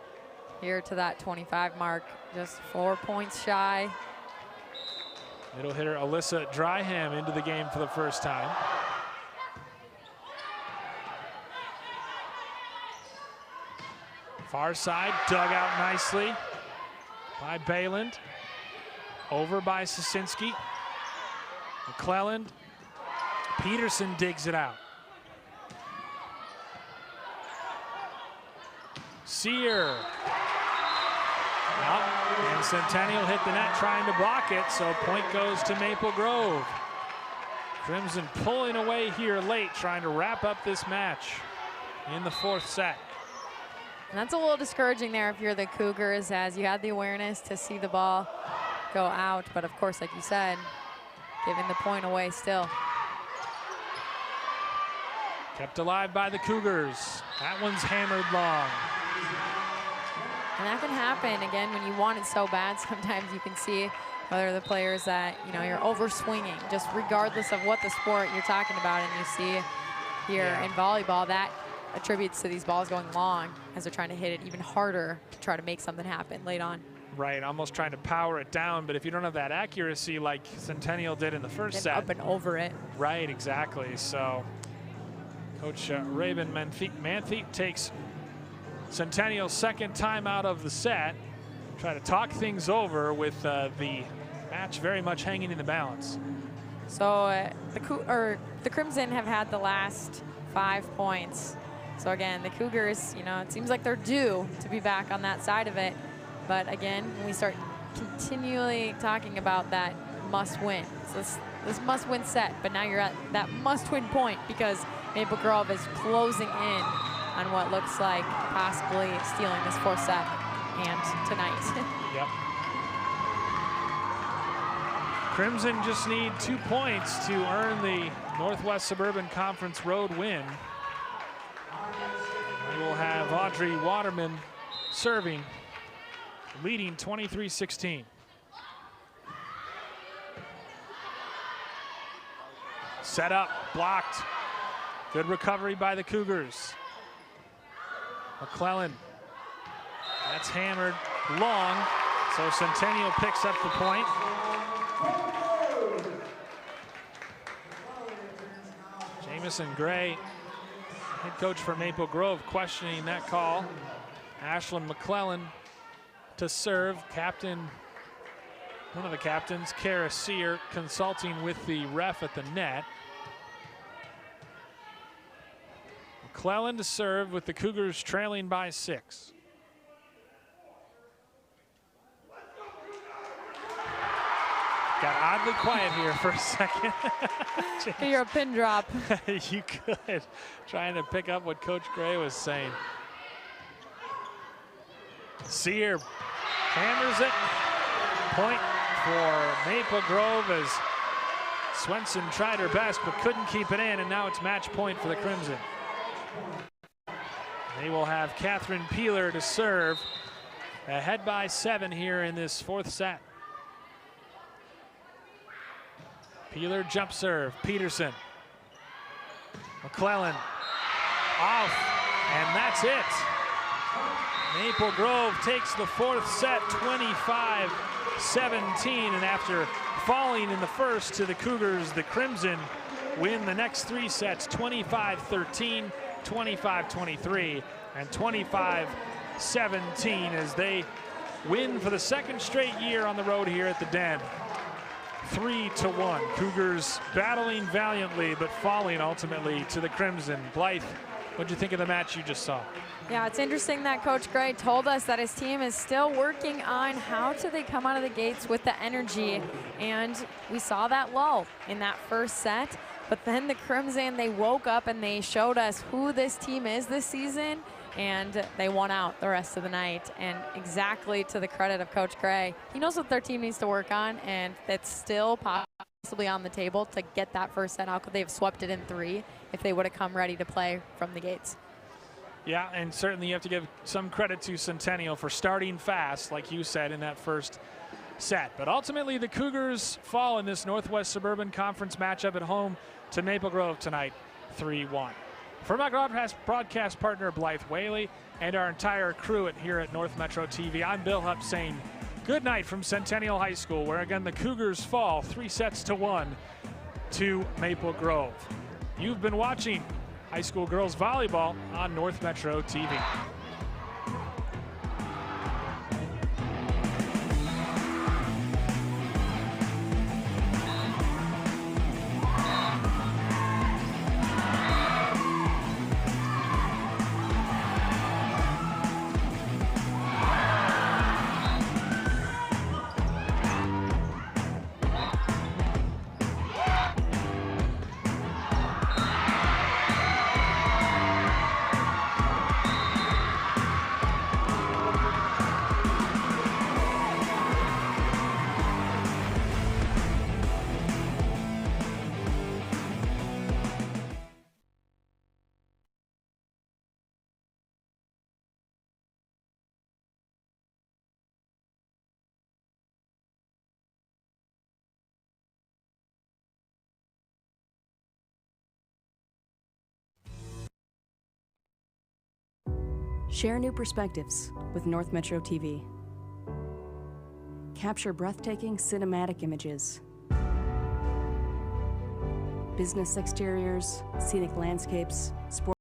here to that 25 mark. Just 4 points shy. Middle hitter Alyssa Dryham into the game for the first time. Far side, dug out nicely by Bayland. Over by Sosinski. McClelland. Peterson digs it out. Sear. And Centennial hit the net trying to block it, so point goes to Maple Grove. Crimson pulling away here late, trying to wrap up this match in the fourth set. And that's a little discouraging there if you're the Cougars, as you had the awareness to see the ball go out. But of course, like you said, giving the point away still. Kept alive by the Cougars. That one's hammered long. And that can happen, again, when you want it so bad. Sometimes you can see whether the players that, you know, you're over swinging, just regardless of what the sport you're talking about. And you see here in volleyball, that attributes to these balls going long as they're trying to hit it even harder to try to make something happen late on. Right, almost trying to power it down, but if you don't have that accuracy like Centennial did in the first set. Up and over it. Right, exactly. So Coach Raven Manthe takes Centennial's second time out of the set. Try to talk things over with the match very much hanging in the balance. So the Crimson have had the last 5 points. So again, the Cougars, you know, it seems like they're due to be back on that side of it. But again, when we start continually talking about that must-win, so this must-win set, but now you're at that must-win point because Maple Grove is closing in on what looks like possibly stealing this fourth set and tonight. Yep. Crimson just need 2 points to earn the Northwest Suburban Conference road win. We will have Audrey Waterman serving, leading 23-16. Set up, blocked. Good recovery by the Cougars. McClellan, that's hammered long, so Centennial picks up the point. Jamison Gray, head coach for Maple Grove, questioning that call. Ashlyn McClellan to serve. One of the captains, Kara Sear, consulting with the ref at the net. McClellan to serve with the Cougars trailing by 6. Got oddly quiet here for a second. You're a pin drop. You could. Trying to pick up what Coach Gray was saying. Sear hammers it. Point for Maple Grove as Swenson tried her best but couldn't keep it in, and now it's match point for the Crimson. They will have Catherine Peeler to serve, ahead by 7 here in this fourth set. Peeler jump serve, Peterson. McClellan off, and that's it. Maple Grove takes the fourth set 25-17, and after falling in the first to the Cougars, the Crimson win the next 3 sets 25-13, 25-23, and 25-17 as they win for the second straight year on the road here at the Den. 3-1. Cougars battling valiantly but falling ultimately to the Crimson. Blythe, what'd you think of the match you just saw? Yeah, it's interesting that Coach Gray told us that his team is still working on how do they come out of the gates with the energy, and we saw that lull in that first set. But then the Crimson, they woke up and they showed us who this team is this season, and they won out the rest of the night. And exactly to the credit of Coach Gray, he knows what their team needs to work on, and it's still possibly on the table to get that first set out. Could they have swept it in 3 if they would have come ready to play from the gates? Yeah, and certainly you have to give some credit to Centennial for starting fast, like you said, in that first set. But ultimately, the Cougars fall in this Northwest Suburban Conference matchup at home to Maple Grove tonight, 3-1. For my broadcast partner, Blythe Whaley, and our entire crew here at North Metro TV, I'm Bill Hupp saying good night from Centennial High School, where again the Cougars fall 3-1 to Maple Grove. You've been watching high school girls volleyball on North Metro TV. Share new perspectives with North Metro TV. Capture breathtaking cinematic images. Business exteriors, scenic landscapes, sports